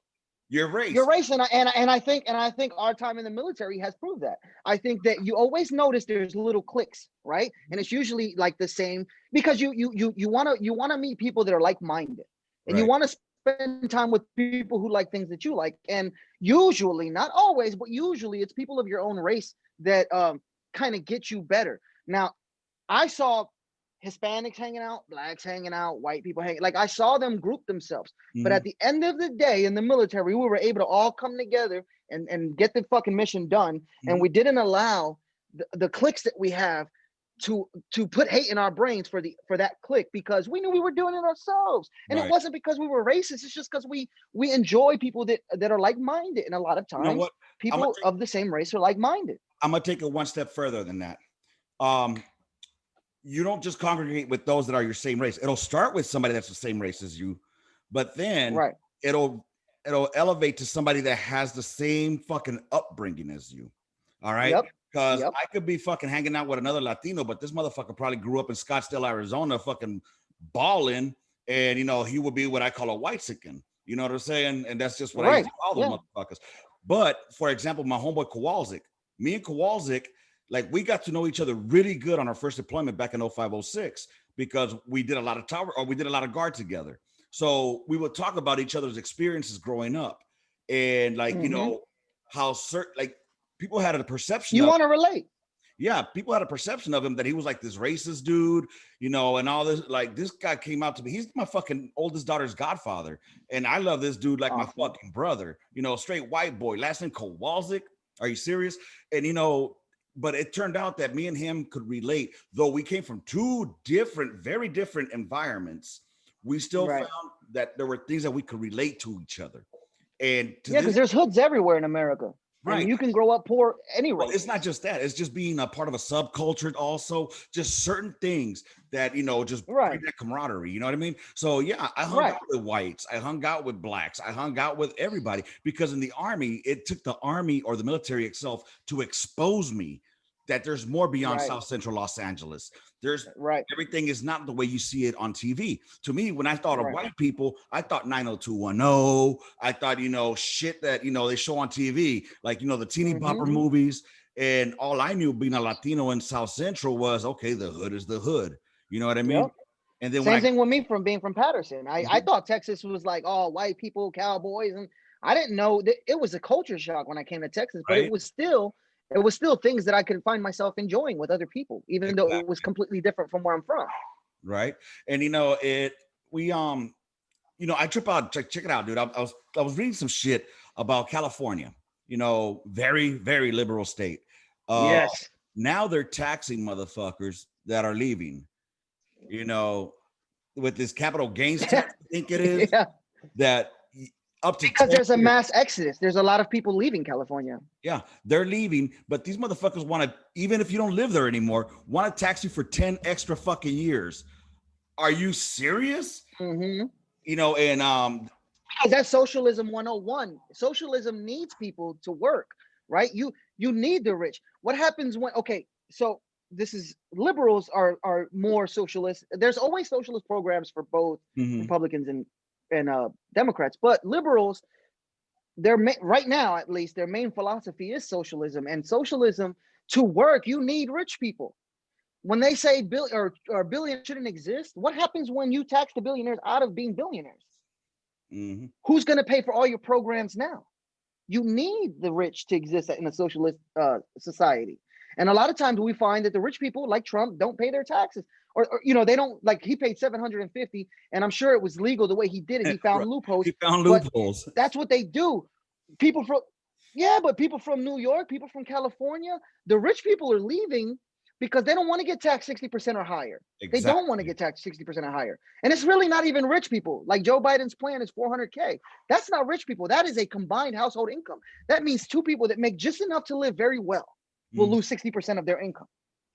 Your race. Your race. And I think our time in the military has proved that. I think that you always notice there's little cliques, right? And it's usually like the same because you want to meet people that are like-minded. And you want to spend time with people who like things that you like, and usually, not always, but usually it's people of your own race that kind of get you better. Now, I saw Hispanics hanging out, blacks hanging out, white people hanging, like I saw them group themselves. Mm-hmm. But at the end of the day, in the military, we were able to all come together and get the fucking mission done. Mm-hmm. And we didn't allow the cliques that we have to put hate in our brains for that clique, because we knew we were doing it ourselves. And it wasn't because we were racist. It's just because we enjoy people that are like-minded. And a lot of times people of the same race are like-minded. I'm going to take it one step further than that. You don't just congregate with those that are your same race. It'll start with somebody that's the same race as you, but then it'll elevate to somebody that has the same fucking upbringing as you. All right. Yep. Because I could be fucking hanging out with another Latino, but this motherfucker probably grew up in Scottsdale, Arizona, fucking balling, and he would be what I call a white-sican. You know what I'm saying? And that's just what I used to call those motherfuckers. But for example, my homeboy Kowalczyk, me and Kowalczyk, like we got to know each other really good on our first deployment back in 05-06 because we did a lot of tower or we did a lot of guard together. So we would talk about each other's experiences growing up, and like how certain like. People had a perception. You want to relate? Yeah, people had a perception of him that he was like this racist dude, and all this. Like this guy came out to me. He's my fucking oldest daughter's godfather, and I love this dude like my fucking brother. Straight white boy. Last name Kowalczyk. Are you serious? And but it turned out that me and him could relate, though we came from two very different environments. We still found that there were things that we could relate to each other. And because there's hoods everywhere in America. Right. And you can grow up poor anyway. Well, it's not just that. It's just being a part of a subculture also. Just certain things that, just bring that camaraderie. You know what I mean? So, yeah, I hung out with whites. I hung out with blacks. I hung out with everybody. Because in the Army, it took the Army or the military itself to expose me that there's more beyond South Central Los Angeles. There's everything is not the way you see it on TV. To me, when I thought of white people, I thought 90210. I thought, shit that, they show on TV, like, the teeny bopper movies. And all I knew being a Latino in South Central was, okay, the hood is the hood. You know what I mean? Yep. And then same thing with me from being from Patterson. I thought Texas was like all white people, cowboys. And I didn't know that it was a culture shock when I came to Texas, but it was still things that I could find myself enjoying with other people, even though it was completely different from where I'm from. Right. And, I trip out, check it out, dude. I was reading some shit about California, very, very liberal state. Yes. Now they're taxing motherfuckers that are leaving, with this capital gains tax, I think it is that up to because there's a mass exodus. There's a lot of people leaving California. Yeah, they're leaving, but these motherfuckers want to, even if you don't live there anymore, want to tax you for 10 extra fucking years. Are you serious? Mm-hmm. And that's socialism 101. Socialism needs people to work, right? You need the rich. What happens when, okay, so this is, liberals are more socialist. There's always socialist programs for both Republicans and Democrats, but liberals, right now, at least, their main philosophy is socialism. And socialism, to work, you need rich people. When they say billionaires shouldn't exist, what happens when you tax the billionaires out of being billionaires? Who's going to pay for all your programs now? You need the rich to exist in a socialist society. And a lot of times we find that the rich people, like Trump, don't pay their taxes, or they don't. Like, he paid 750, and I'm sure it was legal the way he did it. He found loopholes. He found loopholes. That's what they do. People from New York, people from California, the rich people are leaving because they don't want to get taxed 60% or higher. Exactly. They don't want to get taxed 60% or higher. And it's really not even rich people. Like, Joe Biden's plan is $400K. That's not rich people. That is a combined household income. That means two people that make just enough to live very well will lose 60% of their income.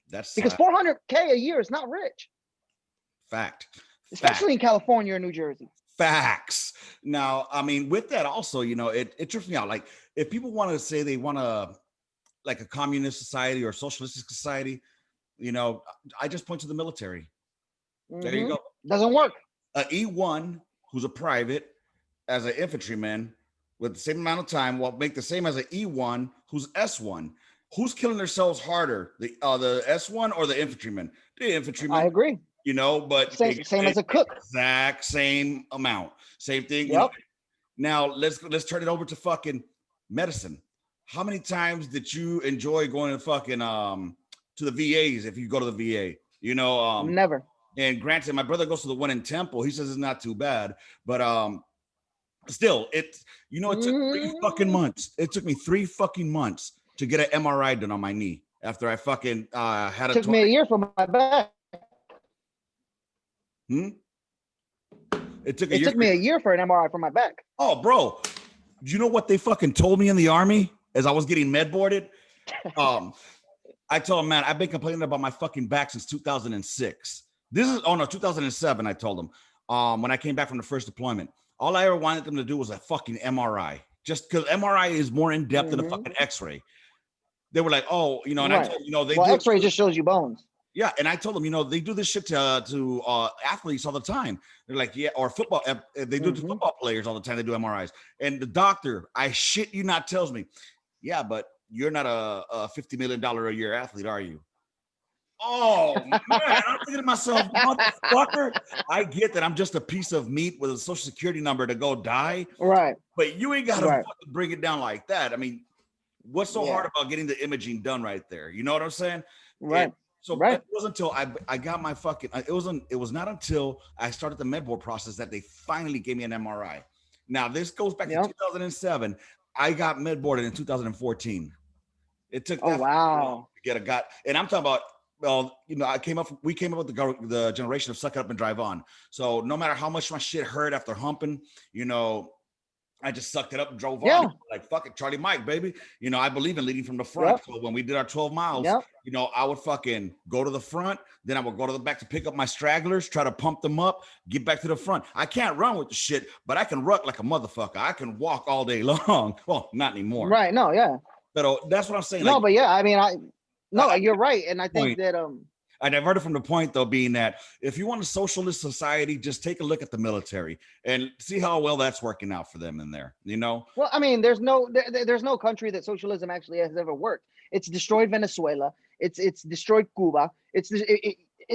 That's because $400K a year is not rich. Fact. Especially in California or New Jersey. Facts. Now, I mean, with that also, it trips me out. Like, if people want to say they want like a communist society or socialistic society, I just point to the military. There you go. Doesn't work. A E1 who's a private as an infantryman with the same amount of time will make the same as an E1 who's S1. Who's killing themselves harder, the S1 or the infantryman? The infantryman. I agree. But same as a cook. Exact same amount. Same thing. Yep. Now let's turn it over to fucking medicine. How many times did you enjoy going to fucking to the VAs if you go to the VA? Never. And granted, my brother goes to the one in Temple. He says it's not too bad, but still, it took 3 fucking months. It took me 3 fucking months to get an MRI done on my knee after I fucking had took me a year for my back. It took me a year for an MRI for my back. Oh, bro. Do you know what they fucking told me in the Army as I was getting med boarded? I told them, man, I've been complaining about my fucking back since 2006. 2007, I told them. When I came back from the first deployment. All I ever wanted them to do was a fucking MRI. Just because MRI is more in-depth than a fucking X-ray. They were like, oh, and I told them, X-ray just shows you bones. Yeah, and I told them, they do this shit to athletes all the time. They're like, yeah, or football. They do it to football players all the time. They do MRIs. And the doctor, I shit you not, tells me, yeah, but you're not a $50 million a year athlete, are you? Oh, man, I'm thinking to myself, motherfucker, I get that I'm just a piece of meat with a social security number to go die. Right. But you ain't got to fucking bring it down like that. I mean, what's so hard about getting the imaging done right there? You know what I'm saying? Right. It wasn't until I got my fucking, it was not until I started the med board process that they finally gave me an MRI. Now, this goes back to 2007. I got med boarded in 2014. It took that to get and I'm talking about, we came up with the generation of suck it up and drive on. So no matter how much my shit hurt after humping, I just sucked it up and drove on. Like, fuck it, Charlie Mike, baby. I believe in leading from the front. So when we did our 12 miles, I would fucking go to the front. Then I would go to the back to pick up my stragglers, try to pump them up, get back to the front. I can't run with the shit, but I can ruck like a motherfucker. I can walk all day long. Well, not anymore. Right. No, yeah. But that's what I'm saying. No, but yeah, I mean, you're right. And I think that I diverted from the point, though, being that if you want a socialist society, just take a look at the military and see how well that's working out for them in there, Well, I mean, there's no country that socialism actually has ever worked. It's destroyed Venezuela. It's destroyed Cuba.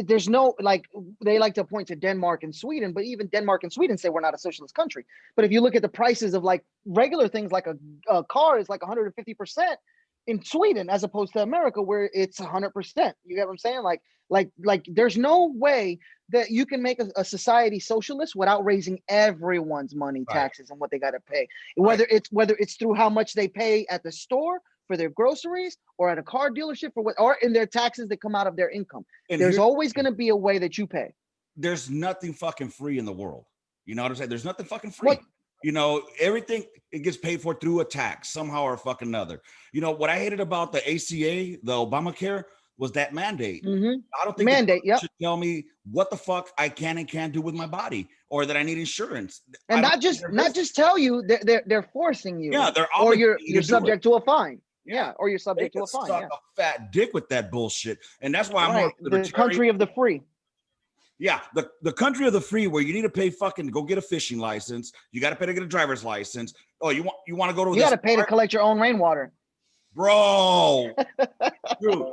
There's no, like, they like to point to Denmark and Sweden, but even Denmark and Sweden say we're not a socialist country. But if you look at the prices of, like, regular things, like a car is like 150% in Sweden, as opposed to America, where it's 100%. You get what I'm saying? Like there's no way that you can make a society socialist without raising everyone's money, taxes, and what they got to pay. Whether it's through how much they pay at the store for their groceries, or at a car dealership, or in their taxes that come out of their income. And there's always going to be a way that you pay. There's nothing fucking free in the world. You know what I'm saying? There's nothing fucking free. Everything, it gets paid for through a tax somehow or fucking another. What I hated about the ACA, the Obamacare, was that mandate. I don't think mandate should tell me what the fuck I can and can't do with my body, or that I need insurance. And not just tell you, they're forcing you. Yeah, they're or you're subject to a fine. Yeah, or you're They subject to can a fine. suck Yeah, a fat dick with that bullshit, and that's why I'm more right. The country of the free. Yeah, the country of the free, where you need to pay fucking go get a fishing license. You got to pay to get a driver's license. Oh, you want to go to You this got to pay to collect your own rainwater. bro? Dude,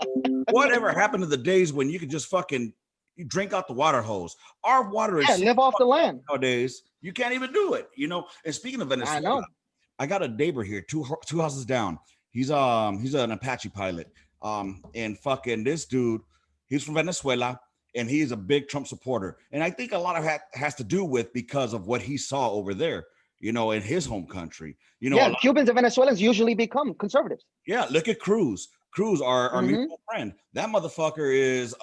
whatever happened to the days when you could just fucking you drink out the water hose? Our water is live off the land nowadays. You can't even do it, you know. And speaking of I Venezuela, know. I got a neighbor here, two houses down. He's an Apache pilot. And fucking this dude, he's from Venezuela, and he's a big Trump supporter. And I think a lot of that has to do with because of what he saw over there, you know, in his home country. You know, Cubans and Venezuelans usually become conservatives. yeah, look at Cruz. Cruz, our Mhm. mutual friend. That motherfucker is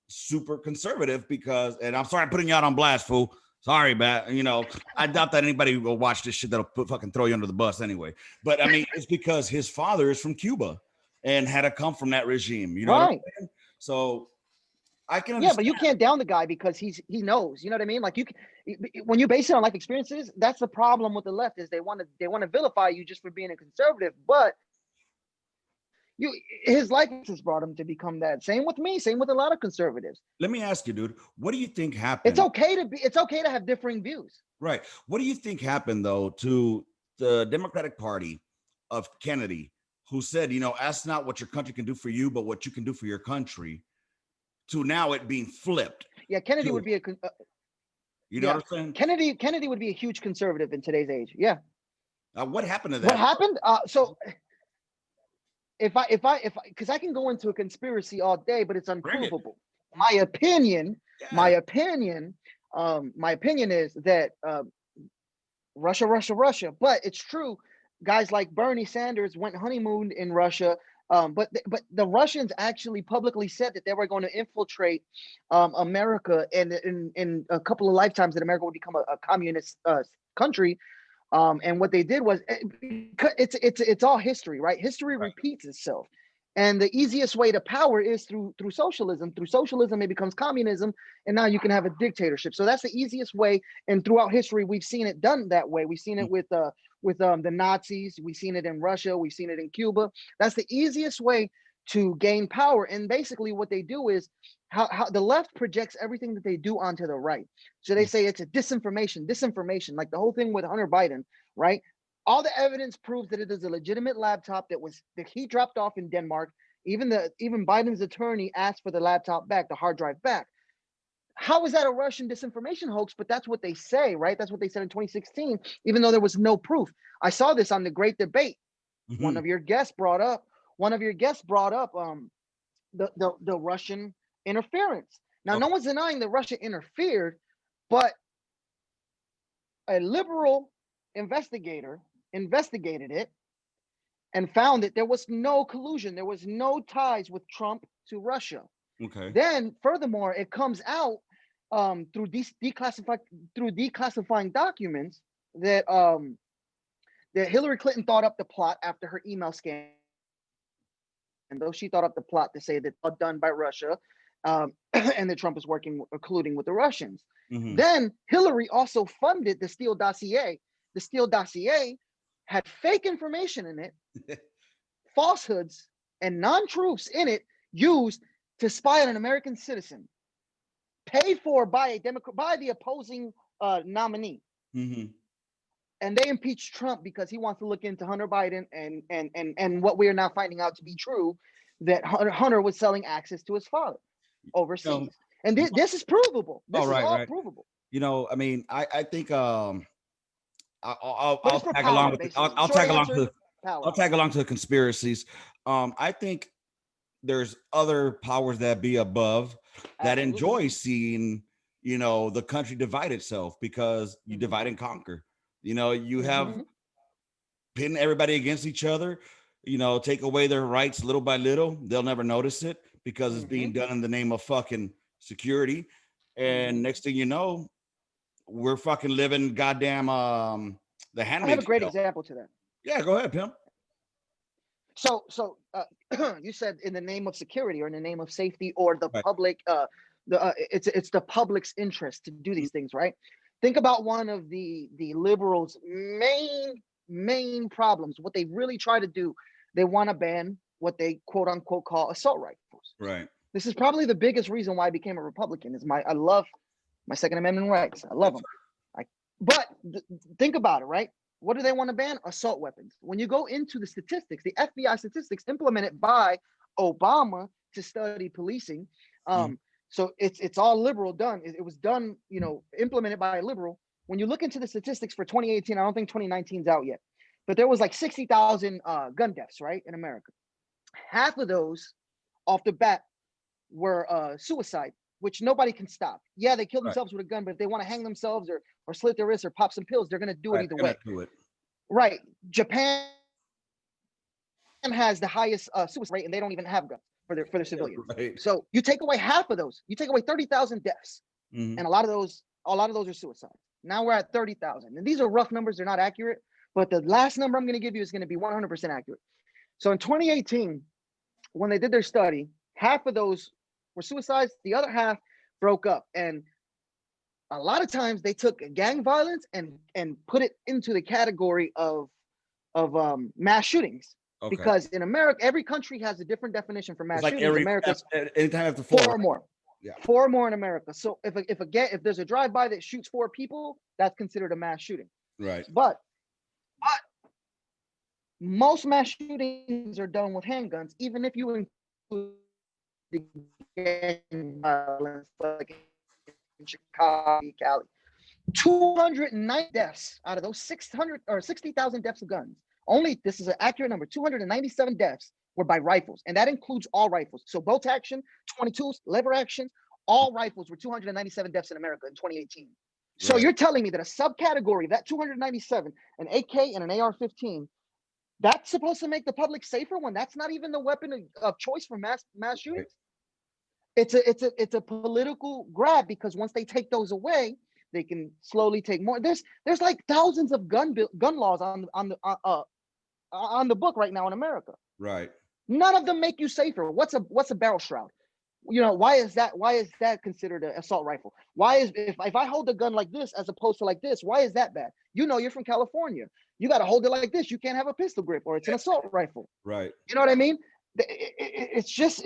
super conservative because, and I'm sorry I'm putting you out on blast, fool. Sorry, but you know, I doubt that anybody will watch this shit that'll fucking throw you under the bus anyway. But I mean, it's because his father is from Cuba and had to come from that regime. You know what I'm saying? So I can Yeah, but understand. you can't down the guy because he knows. You know what I mean? Like when you base it on life experiences, that's the problem with the left is they want to vilify you just for being a conservative, but his life has brought him to become that. Same with me. Same with a lot of conservatives. Let me ask you, dude. What do you think It's happened? okay to have differing views. Right. What do you think happened though to the Democratic Party of Kennedy, who said, you know, ask not what your country can do for you, but what you can do for your country, to now it being flipped? Yeah, Kennedy to, would be you know what I'm saying? Kennedy would be a huge conservative in today's age. Yeah. What happened to What that? happened? So if I because I can go into a conspiracy all day, but it's unprovable. My opinion is that Russia, but it's true. Guys like Bernie Sanders went honeymooned in Russia. But the Russians actually publicly said that they were going to infiltrate America, and in a couple of lifetimes that America would become a communist country. And what they did was it's all history, right? History repeats itself. And the easiest way to power is through socialism. Through socialism, it becomes communism, and now you can have a dictatorship. So that's the easiest way. And throughout history, we've seen it done that way. We've seen it with the Nazis. We've seen it in Russia. We've seen it in Cuba. That's the easiest way to gain power. And basically, what they do is how the left projects everything that they do onto the right. So they say it's a disinformation, like the whole thing with Hunter Biden, right? All the evidence proves that it is a legitimate laptop that he dropped off in Denmark. Even Biden's attorney asked for the laptop back, the hard drive back. How is that a Russian disinformation hoax? But that's what they say, right? That's what they said in 2016, even though there was no proof. I saw this on the Great Debate. Mm-hmm. One of your guests brought up the Russian interference. Now, no one's denying that Russia interfered, but a liberal investigator investigated it and found that there was no collusion. There was no ties with Trump to Russia. Okay. Then, furthermore, it comes out through declassifying documents that that Hillary Clinton thought up the plot after her email scandal. She thought up the plot to say that all done by Russia, and that Trump is colluding with the Russians. Mm-hmm. Then Hillary also funded the Steele dossier. The Steele dossier had fake information in it, falsehoods and non-truths in it, used to spy on an American citizen, paid for by the opposing nominee. Mm-hmm. And they impeached Trump because he wants to look into Hunter Biden and what we are now finding out to be true, that Hunter was selling access to his father overseas. And this is provable. This is all provable. You know, I mean, I think I'll tag along with I'll tag along to the conspiracies. I think there's other powers that be above that enjoy seeing, you know, the country divide itself, because you divide and conquer. You know, you have pin everybody against each other, you know, take away their rights little by little. They'll never notice it because it's being done in the name of fucking security. And next thing you know, we're fucking living goddamn the Handmaid's Tale. I have a great example to that. Yeah, go ahead, pimp. So you said in the name of security, or in the name of safety, or the public, it's the public's interest to do these things, right? Think about one of the liberals' main problems. What they really try to do they want to ban what they quote unquote call assault rifles. Right. This is probably the biggest reason why I became a Republican. I love my Second Amendment rights. I love them. But think about it, right? What do they want to ban? Assault weapons. When you go into the statistics, the FBI statistics implemented by Obama to study policing. So it's all liberal done. It was done, implemented by a liberal. When you look into the statistics for 2018, I don't think 2019 is out yet, but there was like 60,000 gun deaths, right, in America. Half of those off the bat were suicide, which nobody can stop. Yeah, they kill themselves with a gun, but if they want to hang themselves or slit their wrists or pop some pills, they're going to do it either way. Right. Japan has the highest suicide rate, and they don't even have guns for their civilians. Right. So you take away half of those, you take away 30,000 deaths, and a lot of those are suicide. Now we're at 30,000, and these are rough numbers; they're not accurate. But the last number I'm going to give you is going to be 100% accurate. So in 2018, when they did their study, half of those were suicides. The other half broke up, and a lot of times they took gang violence and put it into the category of mass shootings. Okay. Because in America, every country has a different definition for mass shootings. America's anytime after four or more. Yeah. 4 or more in America. So if there's a drive-by that shoots 4 people, that's considered a mass shooting. Right. But most mass shootings are done with handguns, even if you include the gang violence, like in Chicago, Cali. 209 deaths out of those 600 or 60,000 deaths of guns. Only, this is an accurate number, 297 deaths were by rifles, and that includes all rifles. So bolt action, 22s, lever actions, all rifles were 297 deaths in America in 2018. So you're telling me that a subcategory, that 297, an AK and an AR-15, that's supposed to make the public safer when that's not even the weapon of choice for mass shootings? It's a political grab, because once they take those away, they can slowly take more. There's like thousands of gun laws on the book right now in America. Right. None of them make you safer. What's a barrel shroud? Why is that considered an assault rifle? Why is if I hold a gun like this as opposed to like this, why is that bad? You're from California. You got to hold it like this. You can't have a pistol grip, or it's an assault rifle. Right. You know what I mean? It's just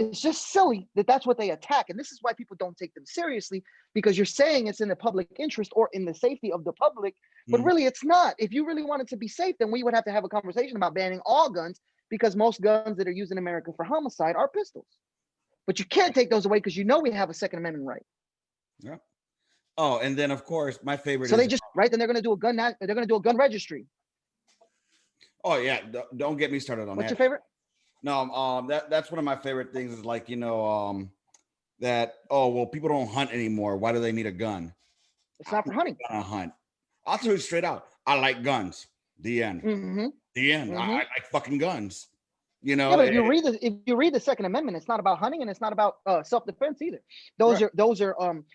silly that's what they attack, and this is why people don't take them seriously, because you're saying it's in the public interest or in the safety of the public, but really it's not. If you really wanted to be safe, then we would have to have a conversation about banning all guns, because most guns that are used in America for homicide are pistols. But you can't take those away, because we have a Second Amendment right. Yeah. Oh, and then of course my favorite. So then they're going to do a gun. They're going to do a gun registry. Oh yeah, don't get me started on that. What's your favorite? No, that's one of my favorite things is like, that, people don't hunt anymore. Why do they need a gun? It's not for hunting. I hunt. I'll tell you straight out. I like guns. The end. The end. I like fucking guns. Yeah, but if you read the Second Amendment, it's not about hunting, and it's not about self-defense either. Those are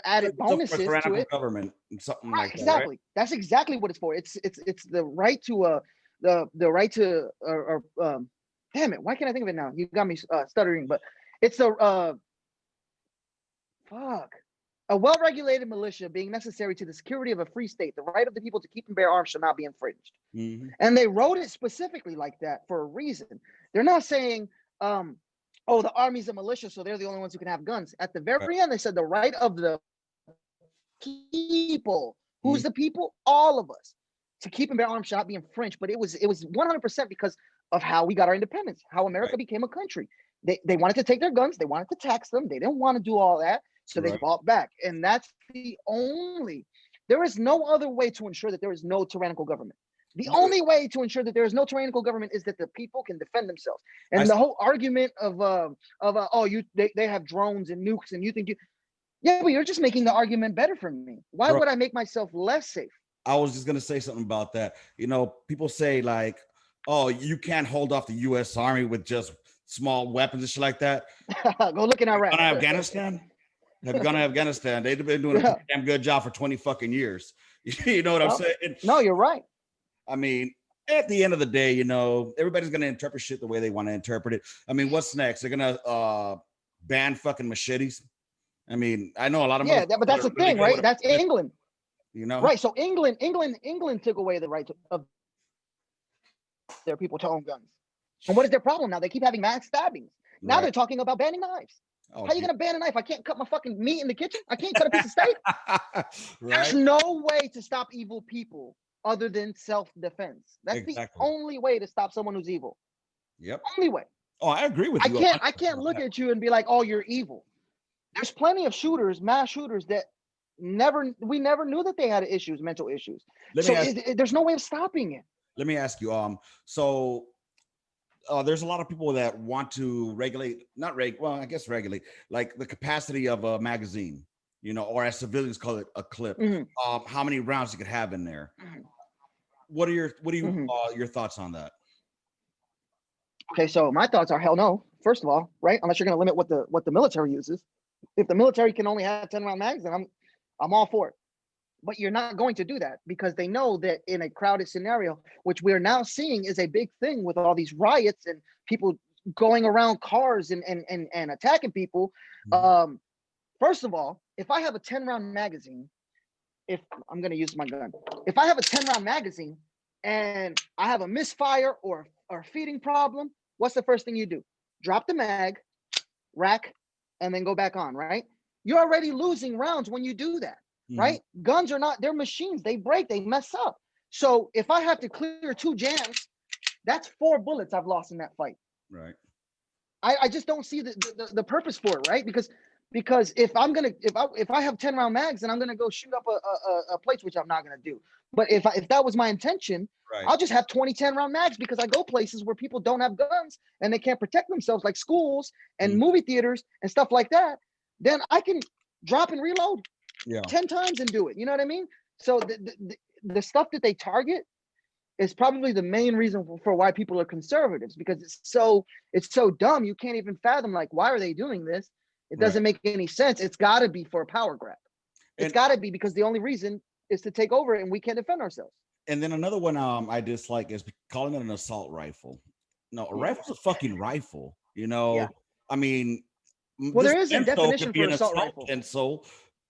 added bonuses to it. Government and something right, like that. Exactly. Right? That's exactly what it's for. It's the right to the right to damn it, why can't I think of it now? You got me stuttering, but it's a well-regulated militia being necessary to the security of a free state. The right of the people to keep and bear arms shall not be infringed. And they wrote it specifically like that for a reason. They're not saying, the army's a militia, so they're the only ones who can have guns. At the very end, they said the right of the people. Who's the people? All of us. To keep and bear arms shall not be infringed. But it was 100% because of how we got our independence, how America became a country. They wanted to take their guns, they wanted to tax them, they didn't want to do all that, so they fought back. And that's there is no other way to ensure that there is no tyrannical government. The only way to ensure that there is no tyrannical government is that the people can defend themselves. And the whole argument of they have drones and nukes, and you think but you're just making the argument better for me. Why would I make myself less safe? I was just gonna say something about that. People say like, oh, you can't hold off the U.S. Army with just small weapons and shit like that. Go look in Iraq. Afghanistan? Have you gone to Afghanistan? They've been doing a damn good job for 20 fucking years. You know what I'm saying? No, you're right. I mean, at the end of the day, everybody's going to interpret shit the way they want to interpret it. I mean, what's next? They're going to ban fucking machetes. I mean, I know a lot of but that's the thing, right? That's England. Right. So England took away the right of their people to own guns. And what is their problem now? They keep having mass stabbings. Now they're talking about banning knives. How are you going to ban a knife? I can't cut my fucking meat in the kitchen. I can't cut a piece of steak. There's no way to stop evil people other than self-defense. That's the only way to stop someone who's evil. Yep. Only way. Oh, I agree with you. I can't look at you and be like, oh, you're evil. There's plenty of shooters, mass shooters that we never knew that they had issues, mental issues. There's no way of stopping it. Let me ask you, there's a lot of people that want to regulate, regulate, like the capacity of a magazine, or as civilians call it, a clip, how many rounds you could have in there. What are your thoughts on that? Okay, so my thoughts are hell no, first of all, right? Unless you're going to limit what the military uses. If the military can only have 10 round mags, then I'm all for it. But you're not going to do that because they know that in a crowded scenario, which we're now seeing is a big thing with all these riots and people going around cars and attacking people. First of all, if I have a 10 round magazine, if I'm going to use my gun, if I have a 10 round magazine and I have a misfire or a feeding problem, what's the first thing you do? Drop the mag, rack, and then go back on, right? You're already losing rounds when you do that. Right? Guns are not, they're machines. They break, they mess up. So if I have to clear 2 jams, that's 4 bullets I've lost in that fight. Right. I just don't see the purpose for it, right? Because if I have 10 round mags and I'm gonna go shoot up a place, which I'm not gonna do. But if that was my intention, I'll just have 20 10 round mags because I go places where people don't have guns and they can't protect themselves, like schools and movie theaters and stuff like that. Then I can drop and reload 10 times and do it. You know what I mean? So the stuff that they target is probably the main reason for why people are conservatives, because it's so dumb. You can't even fathom, like, why are they doing this? It doesn't make any sense. It's got to be for a power grab. It's got to be because the only reason is to take over it and we can't defend ourselves. And then another one I dislike is calling it an assault rifle. No, a rifle's a fucking rifle. I mean, well, there is a definition for assault rifle. And so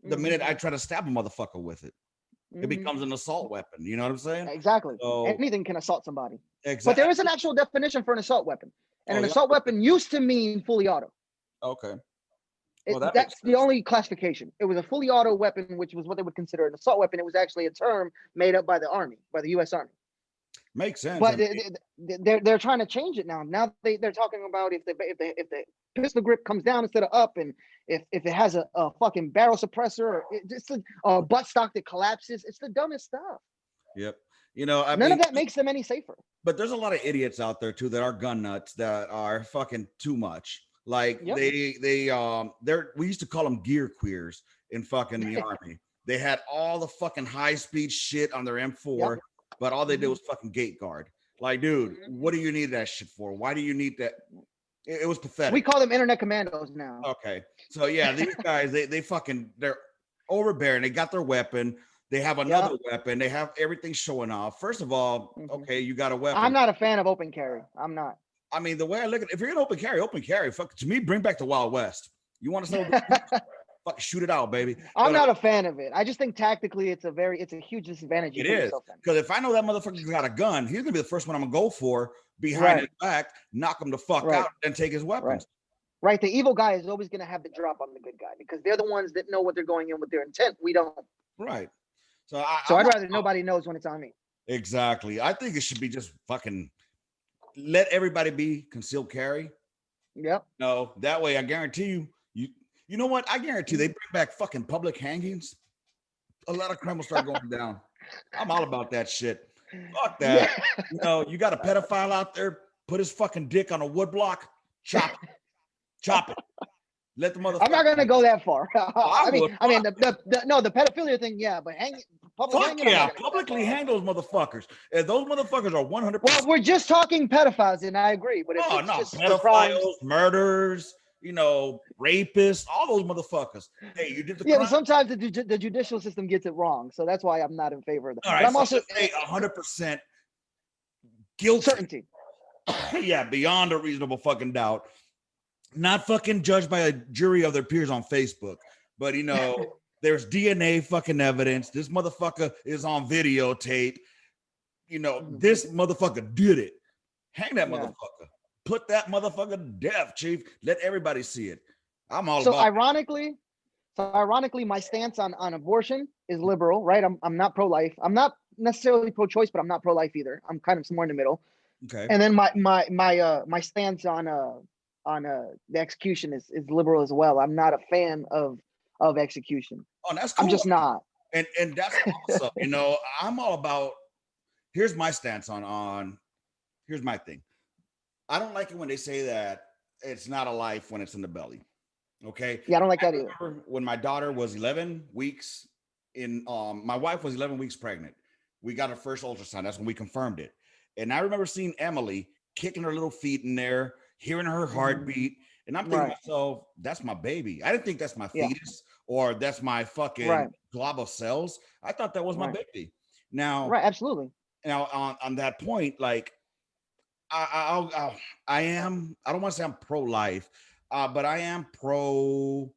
the minute I try to stab a motherfucker with it, it becomes an assault weapon. You know what I'm saying? Exactly. So, anything can assault somebody. Exactly. But there is an actual definition for an assault weapon. And an assault weapon used to mean fully auto. Okay. That's the only classification. It was a fully auto weapon, which was what they would consider an assault weapon. It was actually a term made up by the Army, by the U.S. Army. Makes sense. But they're trying to change it now. Now they're talking about if the pistol grip comes down instead of up, and if it has a fucking barrel suppressor or just a butt stock that collapses. It's the dumbest stuff. Yep. None of that makes them any safer. But there's a lot of idiots out there too that are gun nuts that are fucking too much. Like we used to call them gear queers in fucking the Army. They had all the fucking high speed shit on their M4. But all they did was fucking gate guard. Like, dude, what do you need that shit for? Why do you need that? It was pathetic. We call them internet commandos now. Okay. So yeah, these guys, they're overbearing. They got their weapon. They have another weapon. They have everything showing off. First of all, okay, you got a weapon. I'm not a fan of open carry. I'm not. I mean, the way I look at it, if you're gonna open carry, fuck, to me, bring back the Wild West. You want to know? Fucking shoot it out, baby. I'm not a fan of it. I just think tactically it's a huge disadvantage. It is, because if I know that motherfucker's got a gun, he's gonna be the first one I'm gonna go for behind his back, knock him the fuck out, and take his weapons. Right. The evil guy is always gonna have the drop on the good guy because they're the ones that know what they're going in with their intent. We don't. Right. So I'd rather nobody knows when it's on me. Exactly. I think it should be just fucking let everybody be concealed carry. Yep. No, that way I guarantee you. You know what? I guarantee they bring back fucking public hangings. A lot of crime will start going down. I'm all about that shit. Fuck that. Yeah. You got a pedophile out there, put his fucking dick on a wood block, chop it. Let the motherfucker. I'm not gonna go that far. I mean, the pedophilia thing, yeah, but publicly hang those motherfuckers. And those motherfuckers are 100%. Well, we're just talking pedophiles, and I agree. But it's pedophiles, murders. Rapists, all those motherfuckers. Hey, you did the crime. But sometimes the judicial system gets it wrong, so that's why I'm not in favor of that. All right, but I'm also 100% guilty. Certainty. Yeah, beyond a reasonable fucking doubt. Not fucking judged by a jury of their peers on Facebook, but there's DNA fucking evidence. This motherfucker is on videotape. This motherfucker did it. Hang that motherfucker. put that motherfucker to death, Chief. Let everybody see it. I'm all so about ironically, my stance on abortion is liberal, right? I'm not pro-life. I'm not necessarily pro-choice, but I'm not pro-life either. I'm kind of somewhere in the middle. Okay. And then my stance on the execution is liberal as well. I'm not a fan of execution. Oh, that's cool. I'm just not. And that's awesome. You know, I'm all about. Here's my stance on. Here's my thing. I don't like it when they say that it's not a life when it's in the belly. Okay. Yeah, I don't like that either. When my daughter was 11 weeks my wife was 11 weeks pregnant. We got her first ultrasound. That's when we confirmed it. And I remember seeing Emily kicking her little feet in there, hearing her heartbeat. And I'm thinking to myself, that's my baby. I didn't think that's my fetus or that's my fucking glob of cells. I thought that was my baby. Now, absolutely. Now, on that point, like, I don't want to say I'm pro-life, but I am pro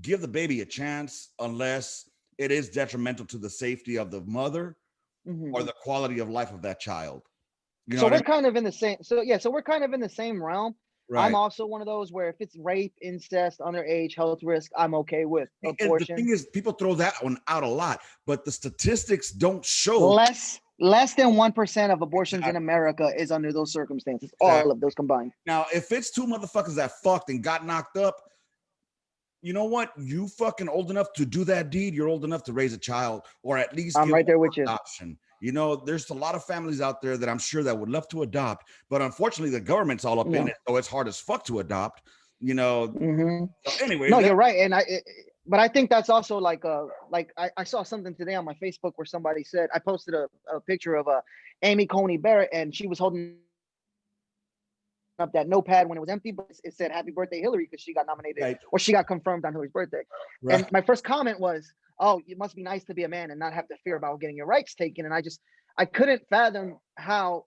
give the baby a chance unless it is detrimental to the safety of the mother or the quality of life of that child. You know, so we're kind of in the same. So we're kind of in the same realm. Right. I'm also one of those where if it's rape, incest, underage, health risk, I'm okay with abortion. And the thing is, people throw that one out a lot, but the statistics don't show less than 1% of abortions in America is under those circumstances. All of those combined. Now, if it's two motherfuckers that fucked and got knocked up, you know what? You fucking old enough to do that deed. You're old enough to raise a child, or at least I'm right there with you. Adoption. You know, there's a lot of families out there that I'm sure that would love to adopt, but unfortunately, the government's all up in it, so it's hard as fuck to adopt. You know. So anyway, no, you're right, and but I think that's also like I saw something today on my Facebook where somebody said I posted a picture of Amy Coney Barrett, and she was holding up that notepad when it was empty, but it said "Happy Birthday, Hillary" because she got nominated or she got confirmed on Hillary's birthday. Right. And my first comment was, "Oh, it must be nice to be a man and not have to fear about getting your rights taken." And I couldn't fathom how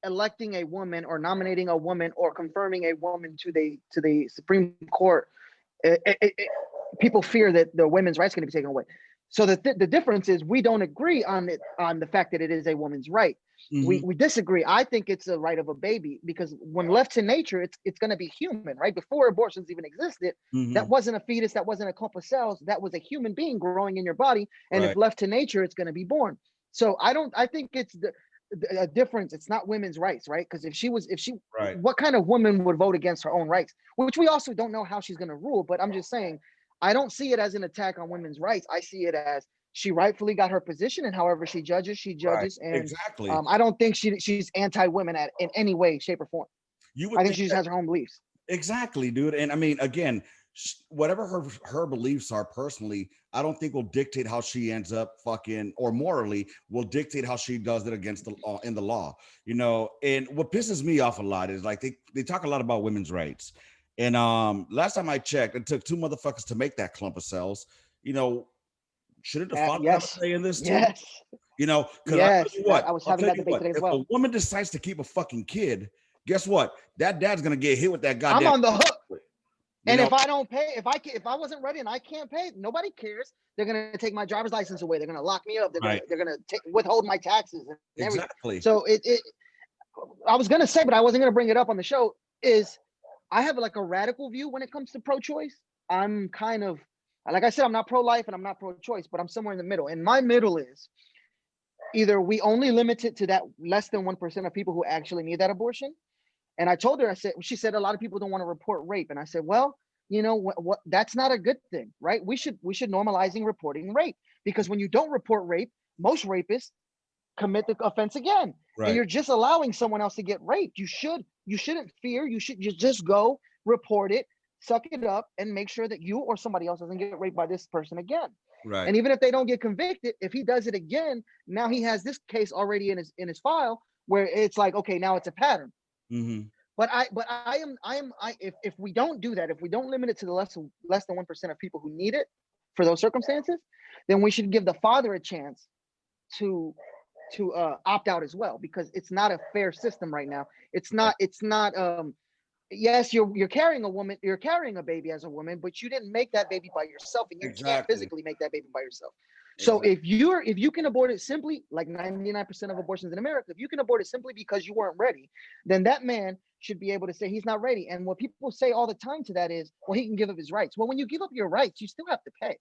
electing a woman or nominating a woman or confirming a woman to the Supreme Court, people fear that the women's rights are going to be taken away. So the difference is we don't agree on the fact that it is a woman's right. We disagree. I think it's a right of a baby because when left to nature, it's going to be human, right? Before abortions even existed, that wasn't a fetus, that wasn't a clump of cells, that was a human being growing in your body. And if left to nature, it's going to be born. So I think it's a difference. It's not women's rights, right? Because if she what kind of woman would vote against her own rights? Which we also don't know how she's going to rule. But I'm just saying, I don't see it as an attack on women's rights. I see it as she rightfully got her position, and however she judges, and exactly. I don't think she's anti-women in any way, shape, or form. I think she just has her own beliefs. Exactly, dude. And I mean, again, whatever her beliefs are personally, I don't think will dictate how she ends up fucking, or morally will dictate how she does it against the law in the law. You know, and what pisses me off a lot is like they talk a lot about women's rights. And last time I checked, it took two motherfuckers to make that clump of cells. You know, shouldn't the father have a say in this too? Yes. You know, because I tell you what, I was having that debate today as well. If a woman decides to keep a fucking kid, guess what? That dad's gonna get hit with that goddamn. I'm on the hook. And if I don't pay, if I wasn't ready and I can't pay, nobody cares. They're gonna take my driver's license away. They're gonna lock me up. They're gonna withhold my taxes. And exactly. Everything. So I was gonna say, but I wasn't gonna bring it up on the show. Is I have like a radical view when it comes to pro-choice. I'm kind of, like I said, I'm not pro-life and I'm not pro-choice, but I'm somewhere in the middle. And my middle is either we only limit it to that less than 1% of people who actually need that abortion. And I told her, she said, a lot of people don't want to report rape. And I said, well, you know what, that's not a good thing, right? We should normalizing reporting rape, because when you don't report rape, most rapists commit the offense again. Right. And you're just allowing someone else to get raped. You shouldn't fear. You just go report it, suck it up, and make sure that you or somebody else doesn't get raped by this person again. Right. And even if they don't get convicted, if he does it again, now he has this case already in his file where it's like, okay, now it's a pattern. Mm-hmm. But if we don't do that, if we don't limit it to the less than 1% of people who need it for those circumstances, then we should give the father a chance to opt out as well, because it's not a fair system right now. It's not yes, you're carrying a baby as a woman, but you didn't make that baby by yourself, and you can't physically make that baby by yourself. So if you can abort it simply, like 99% of abortions in America, if you can abort it simply because you weren't ready, then that man should be able to say he's not ready. And what people say all the time to that is, well, he can give up his rights. Well, when you give up your rights, you still have to pay.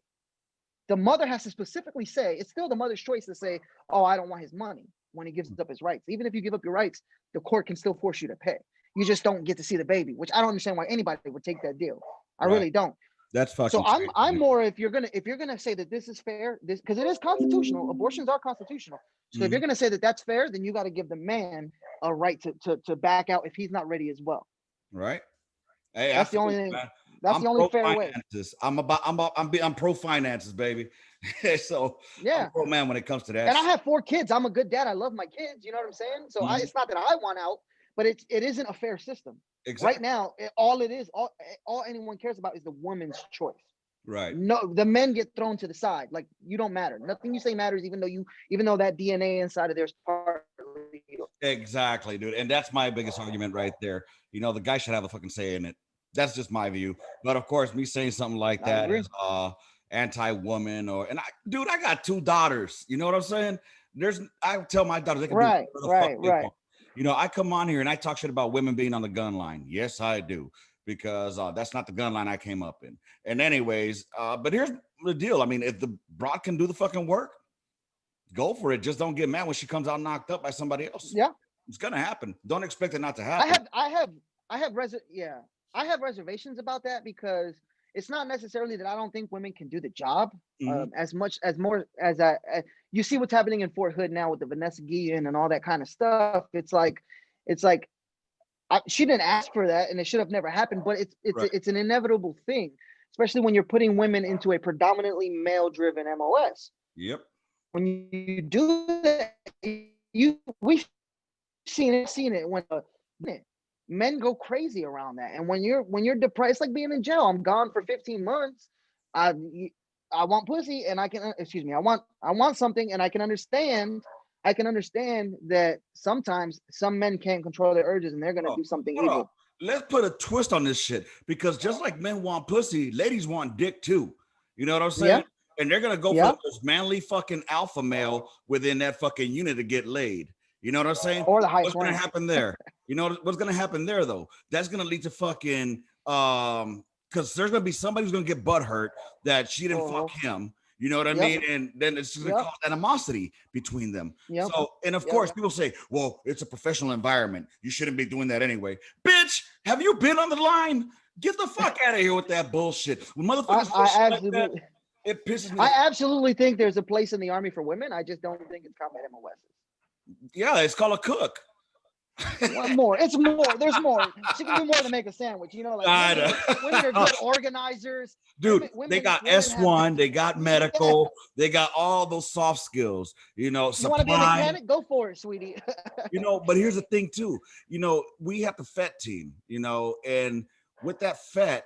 The mother has to specifically say, it's still the mother's choice to say, oh, I don't want his money when he gives up his rights. Even if you give up your rights, the court can still force you to pay. You just don't get to see the baby, which I don't understand why anybody would take that deal. I really don't. That's fucking. So I'm more, if you're gonna say that this is fair, this, because it is constitutional. Abortions are constitutional. So if you're gonna say that that's fair, then you got to give the man a right to back out if he's not ready as well. Right. Hey, that's the only thing. That's the only fair way. I'm pro finances, baby. So yeah, I'm pro man when it comes to that. And I have 4 kids. I'm a good dad. I love my kids. You know what I'm saying? So it's not that I want out, but it isn't a fair system. Exactly. Right now, all anyone cares about is the woman's choice. Right. No, the men get thrown to the side. Like, you don't matter. Nothing you say matters, even though that DNA inside of there's part. Exactly, dude. And that's my biggest argument right there. You know, the guy should have a fucking say in it. That's just my view. But of course, me saying something like that is anti-woman I got 2 daughters. You know what I'm saying? I tell my daughters they can do whatever the fuck they want. You know, I come on here and I talk shit about women being on the gun line. Yes, I do, because that's not the gun line I came up in. And anyways, but here's the deal. I mean, if the broad can do the fucking work, go for it. Just don't get mad when she comes out knocked up by somebody else. Yeah, it's gonna happen. Don't expect it not to happen. I have reservations about that, because it's not necessarily that I don't think women can do the job as much as more as you see what's happening in Fort Hood now with the Vanessa Guillen and all that kind of stuff. It's like she didn't ask for that, and it should have never happened. But it's an inevitable thing, especially when you're putting women into a predominantly male-driven MOS. Yep. When you do that, we've seen it when men go crazy around that. And when you're depressed, like being in jail. I'm gone for 15 months. I want pussy, and I want something, and I can understand that sometimes some men can't control their urges and they're gonna do something evil. Let's put a twist on this shit, because just like men want pussy, ladies want dick too. You know what I'm saying? Yeah. And they're gonna go for this manly fucking alpha male within that fucking unit to get laid. You know what I'm saying? Or the highest. What's gonna happen there? You know what's gonna happen there though? That's gonna lead to fucking because there's gonna be somebody who's gonna get butthurt that she didn't fuck him. You know what I mean? And then it's gonna cause animosity between them. So, and of course, people say, well, it's a professional environment. You shouldn't be doing that anyway. Bitch, have you been on the line? Get the fuck out of here with that bullshit. When motherfuckers like that, it pisses me off. I absolutely think there's a place in the Army for women. I just don't think it's combat MOS. Yeah, it's called a cook. One more. It's more. There's more. She can do more than make a sandwich. You know, like women are good organizers. Dude, they got S1, they got medical, they got all those soft skills. You know, you want to be a mechanic? Go for it, sweetie. You know, but here's the thing too. You know, we have the FET team. You know, and with that FET,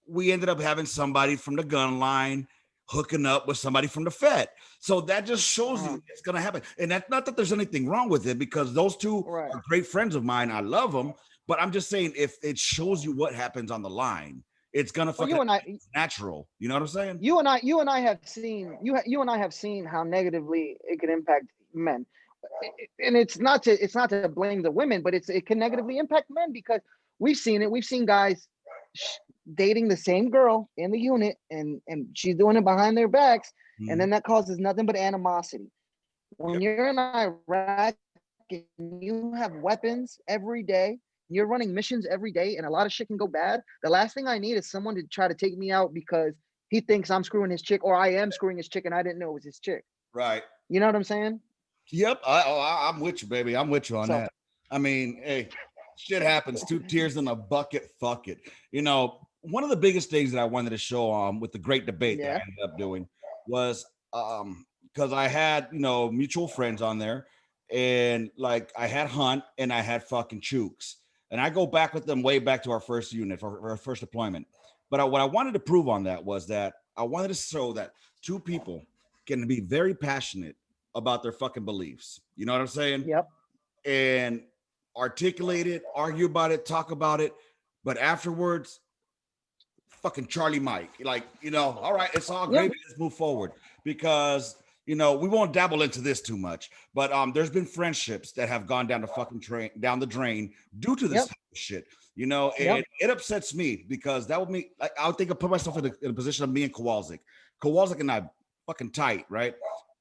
we ended up having somebody from the gun line hooking up with somebody from the FET. So that just shows you it's going to happen. And that's not that there's anything wrong with it, because those two are great friends of mine. I love them. But I'm just saying, if it shows you what happens on the line, it's going to fucking natural. You know what I'm saying? You and I have seen how negatively it can impact men. And it's not to blame the women, but it can negatively impact men, because we've seen it. We've seen guys dating the same girl in the unit, and she's doing it behind their backs, and then that causes nothing but animosity. When you're in Iraq and you have weapons every day, you're running missions every day, and a lot of shit can go bad. The last thing I need is someone to try to take me out because he thinks I'm screwing his chick, or I am screwing his chick and I didn't know it was his chick. Right. You know what I'm saying? Yep. I'm with you, baby. I'm with you on that. I mean, hey, shit happens. 2 tears in a bucket. Fuck it. You know, one of the biggest things that I wanted to show with the great debate that I ended up doing was because I had, you know, mutual friends on there, and like I had Hunt and I had fucking Chooks, and I go back with them way back to our first unit for our first deployment. But what I wanted to prove on that was that I wanted to show that 2 people can be very passionate about their fucking beliefs. You know what I'm saying? Yep. And articulate it, argue about it, talk about it, but afterwards, fucking Charlie Mike, like, you know, all right, it's all great, let's move forward. because we won't dabble into this too much, but there's been friendships that have gone down the drain due to this type of shit. It upsets me because that would mean like I would think I put myself in a position of me and Kowalski. Kowalski and I fucking tight, right?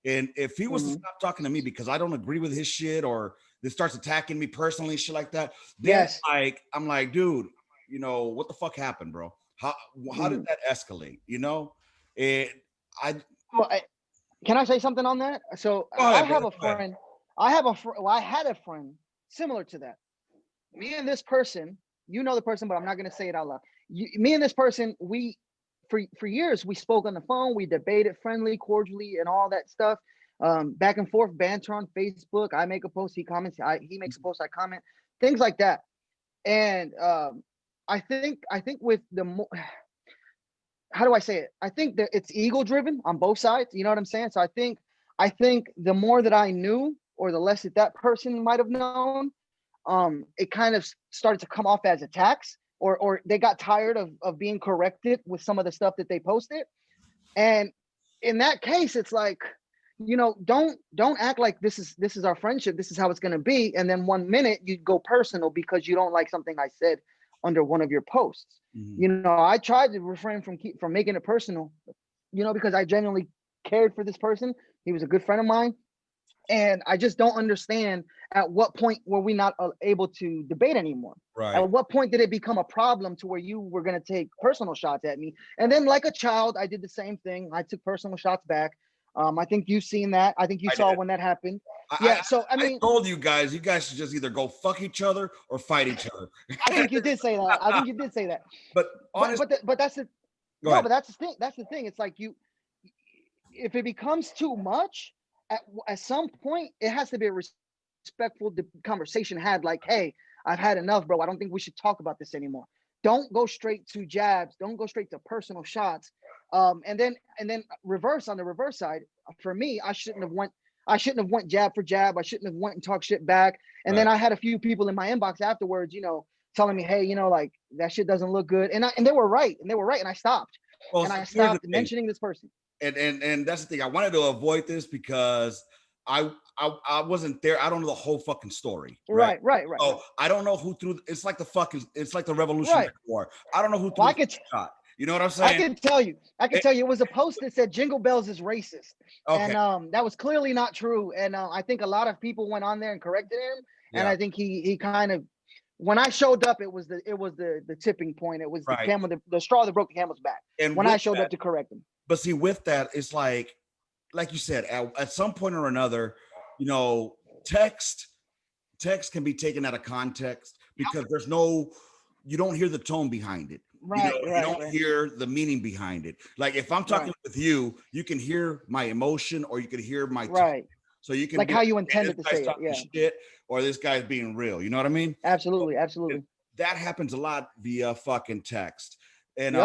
And if he was to stop talking to me because I don't agree with his shit or this starts attacking me personally, shit like that, then I'm like, dude, what the fuck happened, bro? How did that escalate? Can I say something on that? So I have a friend. I had a friend similar to that. Me and this person, the person, but I'm not gonna say it out loud. Me and this person, we for years we spoke on the phone. We debated friendly, cordially, and all that stuff. Back and forth, banter on Facebook. I make a post, he comments. He makes a post, I comment. Things like that. And I think with how do I say it? I think that it's ego driven on both sides. You know what I'm saying? So I think the more that I knew, or the less that person might have known, it kind of started to come off as attacks, or they got tired of being corrected with some of the stuff that they posted. And in that case, it's like, don't act like this is our friendship. This is how it's going to be. And then 1 minute you go personal because you don't like something I said under one of your posts. I tried to refrain from making it personal, because I genuinely cared for this person. He was a good friend of mine. And I just don't understand at what point were we not able to debate anymore? Right. At what point did it become a problem to where you were going to take personal shots at me? And then like a child, I did the same thing. I took personal shots back. I think you've seen that. I think you saw when that happened. I told you guys should just either go fuck each other or fight each other. I think you did say that. But honestly, but that's the go ahead. But that's the thing. That's the thing. It's like if it becomes too much, at some point it has to be a respectful conversation had. Like, hey, I've had enough, bro. I don't think we should talk about this anymore. Don't go straight to jabs. Don't go straight to personal shots. And then reverse on the reverse side. For me, I shouldn't have went jab for jab. I shouldn't have went and talked shit back. And then I had a few people in my inbox afterwards, telling me, hey, like that shit doesn't look good. And they were right. And I stopped. Well, and I stopped mentioning this person. And that's the thing. I wanted to avoid this because I wasn't there. I don't know the whole fucking story. Right. So I don't know who threw. It's like the Revolutionary War. I don't know who threw the shot. You know what I'm saying? I can tell you. It was a post that said "Jingle Bells is racist," and that was clearly not true. And I think a lot of people went on there and corrected him. And I think he kind of, when I showed up, it was the tipping point. It was the straw that broke the camel's back. And when I showed up to correct him. But see, with that, it's like you said, at some point or another, text can be taken out of context because you don't hear the tone behind it. You don't hear the meaning behind it. Like if I'm talking with you, you can hear my emotion or you can hear my tone. So you can like how you intended to say it. Shit, or this guy's being real. You know what I mean? Absolutely. That happens a lot via fucking text. And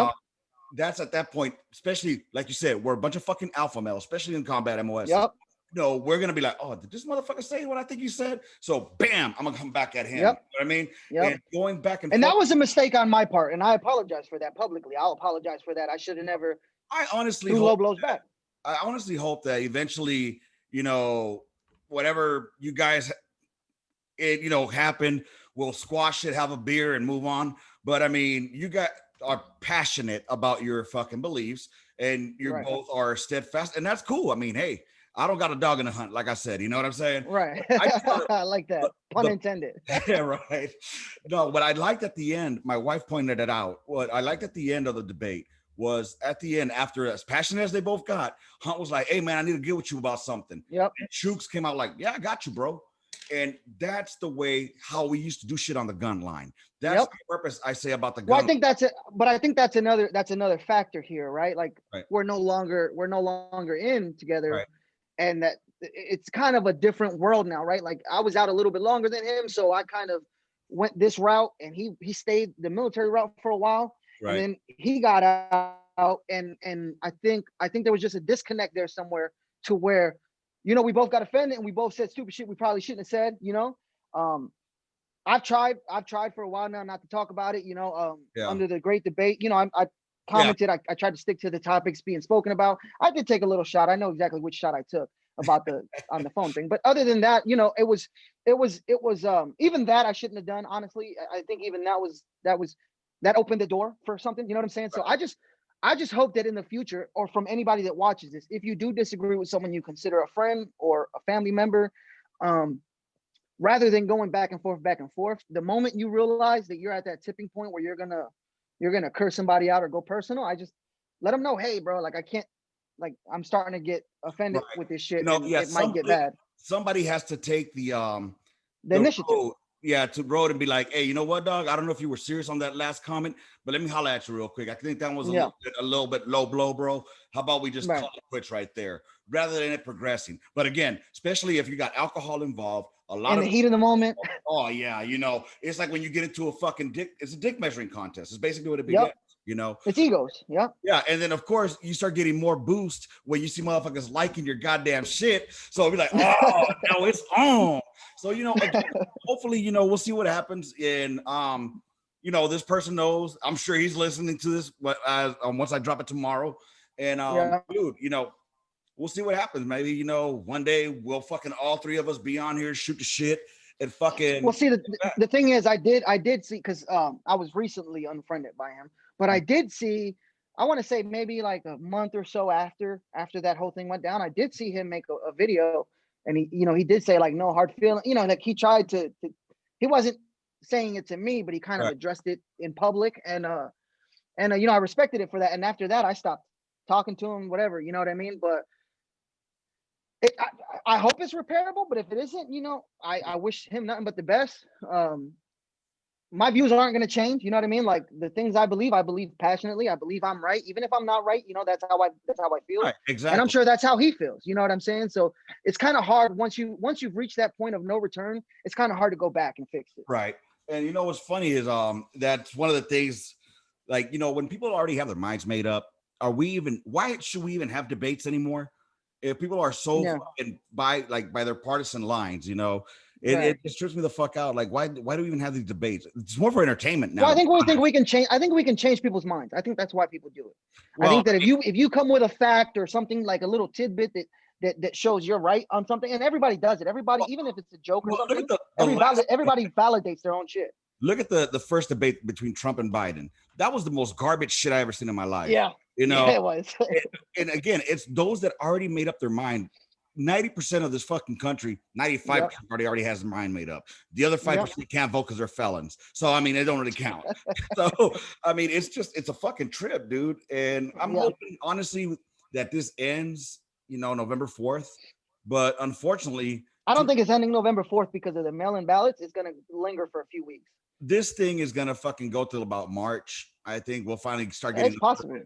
that's at that point, especially like you said, we're a bunch of fucking alpha males, especially in combat MOS. We're gonna be like, oh, did this motherfucker say what I think he said? So bam, I'm gonna come back at him. You know what I mean? And going back and that was a mistake on my part, and I apologize for that publicly. I'll apologize for that. I should have never. I honestly threw low blows back. I honestly hope that eventually, whatever you guys, happen, we'll squash it, have a beer, and move on. But I mean, you guys are passionate about your fucking beliefs, and you both are steadfast, and that's cool. I mean, hey. I don't got a dog in the hunt, like I said. You know what I'm saying? Right. I like that. Pun intended. Yeah, right. No, what I liked at the end, my wife pointed it out. What I liked at the end of the debate was at the end, after as passionate as they both got, Hunt was like, hey, man, I need to get with you about something. Yep. And Chooks came out like, yeah, I got you, bro. And that's the way how we used to do shit on the gun line. That's the purpose I say about the gun. Well, I think that's another factor here, right? Like we're no longer in together. Right. And that it's kind of a different world now, right? Like I was out a little bit longer than him, so I kind of went this route, and he stayed the military route for a while, and then he got out, and I think there was just a disconnect there somewhere to where, we both got offended and we both said stupid shit we probably shouldn't have said. I've tried for a while now not to talk about it. Under the great debate, commented. I tried to stick to the topics being spoken about. I did take a little shot. I know exactly which shot I took about the on the phone thing. But other than that, it was even that I shouldn't have done. Honestly, I think even that opened the door for something. You know what I'm saying? So I just hope that in the future, or from anybody that watches this, if you do disagree with someone you consider a friend or a family member, rather than going back and forth, the moment you realize that you're at that tipping point where you're gonna curse somebody out or go personal, I just let them know, hey, bro, like I can't, like I'm starting to get offended with this shit, and it might get bad. Somebody has to take the initiative. Road, to road and be like, hey, you know what, dog? I don't know if you were serious on that last comment, but let me holler at you real quick. I think that was a little bit low blow, bro. How about we just call it quits right there, rather than it progressing? But again, especially if you got alcohol involved, a lot in of the heat of the moment. Oh yeah, it's like when you get into a fucking dick. It's a dick measuring contest. It's basically what it begins. It's egos. Yeah, and then of course you start getting more boost when you see motherfuckers liking your goddamn shit. So it'll be like, oh, now it's on. So again, hopefully we'll see what happens. And this person knows. I'm sure he's listening to this. But once I drop it tomorrow, and dude, we'll see what happens. Maybe one day we'll fucking all three of us be on here, shoot the shit, and fucking. Well, see, the thing is, I did see, because I was recently unfriended by him. But I did see, I want to say maybe like a month or so after that whole thing went down, I did see him make a video, and he did say like no hard feeling, like he tried to he wasn't saying it to me, but he kind of addressed it in public, and I respected it for that. And after that, I stopped talking to him, whatever, you know what I mean? But I hope it's repairable, but if it isn't, I wish him nothing but the best. My views aren't going to change. You know what I mean? Like the things I believe passionately. I believe I'm right. Even if I'm not right, that's how I feel. Right, exactly. And I'm sure that's how he feels. You know what I'm saying? So it's kind of hard once you've reached that point of no return, it's kind of hard to go back and fix it. Right. And what's funny is that's one of the things, like, when people already have their minds made up, why should we even have debates anymore? If people are so fucking by their partisan lines, it just trips me the fuck out. Like, why do we even have these debates? It's more for entertainment now. Well, I think we can change. I think we can change people's minds. I think that's why people do it. Well, I think that if you come with a fact or something, like a little tidbit that shows you're right on something, and everybody does it. Everybody, even if it's a joke or something, everybody validates their own shit. Look at the first debate between Trump and Biden. That was the most garbage shit I ever seen in my life. Yeah. Yeah, it was. and again, it's those that already made up their mind. 90% of this fucking country, 95% already has their mind made up. The other 5% can't vote because they're felons. So I mean, they don't really count. So I mean, it's a fucking trip, dude. And I'm hoping, honestly, that this ends, November 4th. But unfortunately, I don't think it's ending November 4th because of the mail-in ballots. It's gonna linger for a few weeks. This thing is gonna fucking go till about March. I think we'll finally start getting. It's possible.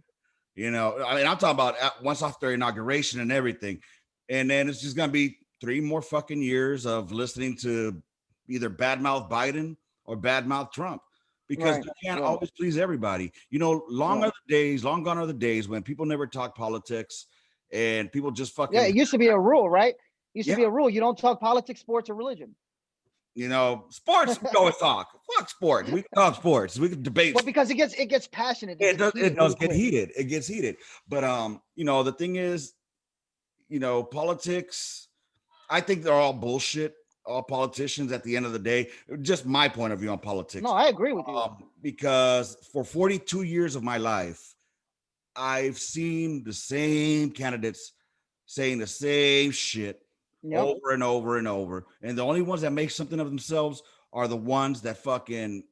I mean, I'm talking about once off their inauguration and everything. And then it's just going to be 3 more fucking years of listening to either badmouth Biden or badmouth Trump, because you can't always please everybody. Long gone are the days when people never talk politics and people just fucking. Yeah, it used to be a rule, right? It used to be a rule. You don't talk politics, sports, or religion. Sports, we always talk. Fuck sports. We can talk sports. We can debate. Well, because it gets passionate. It does get heated. It gets heated. But the thing is, politics, I think they're all bullshit. All politicians at the end of the day. Just my point of view on politics. No, I agree with you. Because for 42 years of my life, I've seen the same candidates saying the same shit. Over and over and over. And the only ones that make something of themselves are the ones that fucking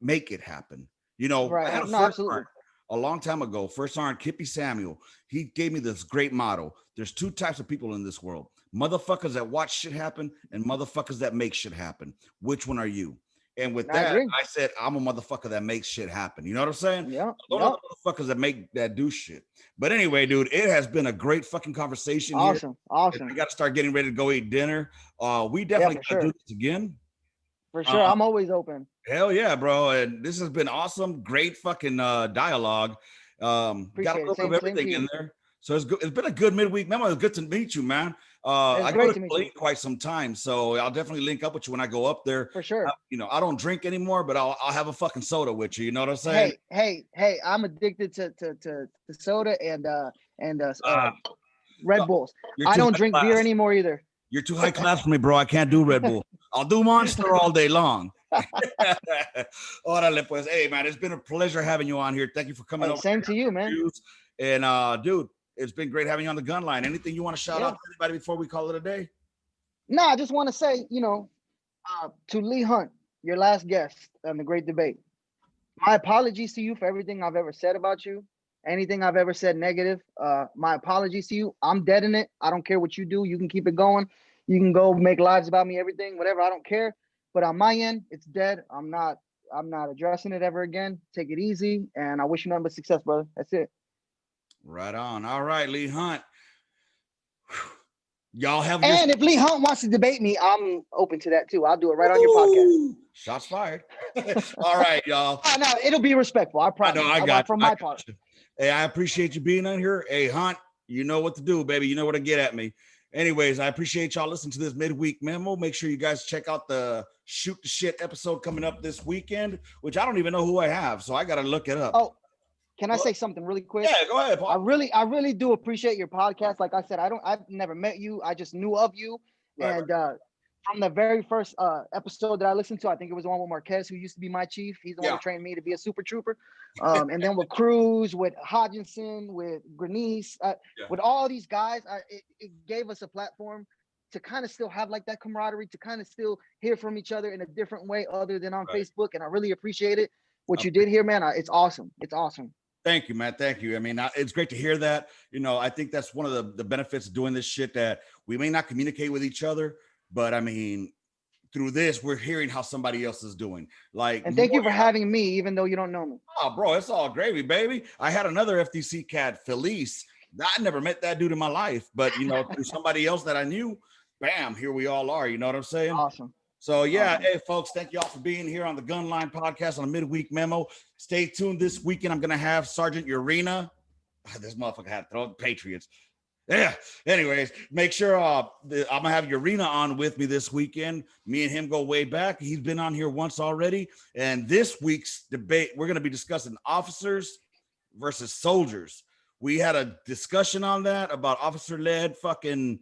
make it happen. I had a long time ago, first sergeant Kippy Samuel. He gave me this great motto. There's 2 types of people in this world. Motherfuckers that watch shit happen and motherfuckers that make shit happen. Which one are you? And with that, I said, I'm a motherfucker that makes shit happen. You know what I'm saying? Yeah. Those are the motherfuckers that do shit. But anyway, dude, it has been a great fucking conversation. Awesome. I got to start getting ready to go eat dinner. We definitely got to do this again. For sure. I'm always open. Hell yeah, bro. And this has been awesome. Great fucking dialogue. Got a little bit of everything in there. So it's been a good midweek memo. It's good to meet you, man. I go to Gunline quite some time, so I'll definitely link up with you when I go up there. For sure. I don't drink anymore, but I'll have a fucking soda with you. You know what I'm saying? Hey! I'm addicted to soda and Red Bulls. I don't drink beer anymore either. You're too high class for me, bro. I can't do Red Bull. I'll do Monster all day long. Órale, pues. Hey, man, it's been a pleasure having you on here. Thank you for coming over. Same to you, man. And dude, it's been great having you on the Gunline. Anything you want to shout out to anybody before we call it a day? No, I just want to say, to Lee Hunt, your last guest on the Great Debate. My apologies to you for everything I've ever said about you. Anything I've ever said negative, my apologies to you. I'm dead in it. I don't care what you do. You can keep it going. You can go make lives about me, everything, whatever. I don't care. But on my end, it's dead. I'm not addressing it ever again. Take it easy. And I wish you nothing but success, brother. That's it. Right on. All right, Lee Hunt. Y'all have. And if Lee Hunt wants to debate me, I'm open to that too. I'll do it right on your podcast. Shots fired. All right, y'all. No, it'll be respectful. I promise. I got from my part. Hey, I appreciate you being on here. Hey, Hunt, you know what to do, baby. You know what to get at me. Anyways, I appreciate y'all listening to this midweek memo. Make sure you guys check out the Shoot the Shit episode coming up this weekend, which I don't even know who I have, so I got to look it up. Oh, can I say something really quick? Yeah, go ahead, Paul. I really do appreciate your podcast. Like I said, I've never met you. I just knew of you. Right. And from the very first episode that I listened to, I think it was the one with Marquez, who used to be my chief. He's the one who trained me to be a super trooper. And then with Cruz, with Hodgkinson, with Grenice, with all these guys, it gave us a platform to kind of still have like that camaraderie, to kind of still hear from each other in a different way other than on Facebook. And I really appreciate it. What you did here, man, it's awesome. It's awesome. Thank you, man. Thank you. I mean, it's great to hear that. I think that's one of the benefits of doing this shit, that we may not communicate with each other, but I mean, through this, we're hearing how somebody else is doing. And thank you for having me, even though you don't know me. Oh, bro, it's all gravy, baby. I had another FTC cat, Felice. I never met that dude in my life, but through somebody else that I knew, bam, here we all are. You know what I'm saying? Awesome. So hey folks, thank you all for being here on the Gunline podcast on a midweek memo. Stay tuned this weekend. I'm gonna have Sergeant Urena. This motherfucker had to throw the Patriots. Yeah. Anyways, make sure I'm gonna have Urena on with me this weekend. Me and him go way back. He's been on here once already. And this week's debate, we're gonna be discussing officers versus soldiers. We had a discussion on that about officer-led fucking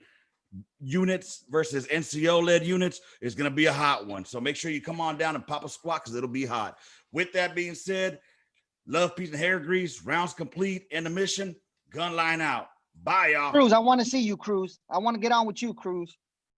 units versus NCO-led units. Is going to be a hot one. So make sure you come on down and pop a squat, because it'll be hot. With that being said, love, peace, and hair grease. Rounds complete. End the mission. Gunline out. Bye, y'all. Cruz, I want to see you, Cruz. I want to get on with you, Cruz.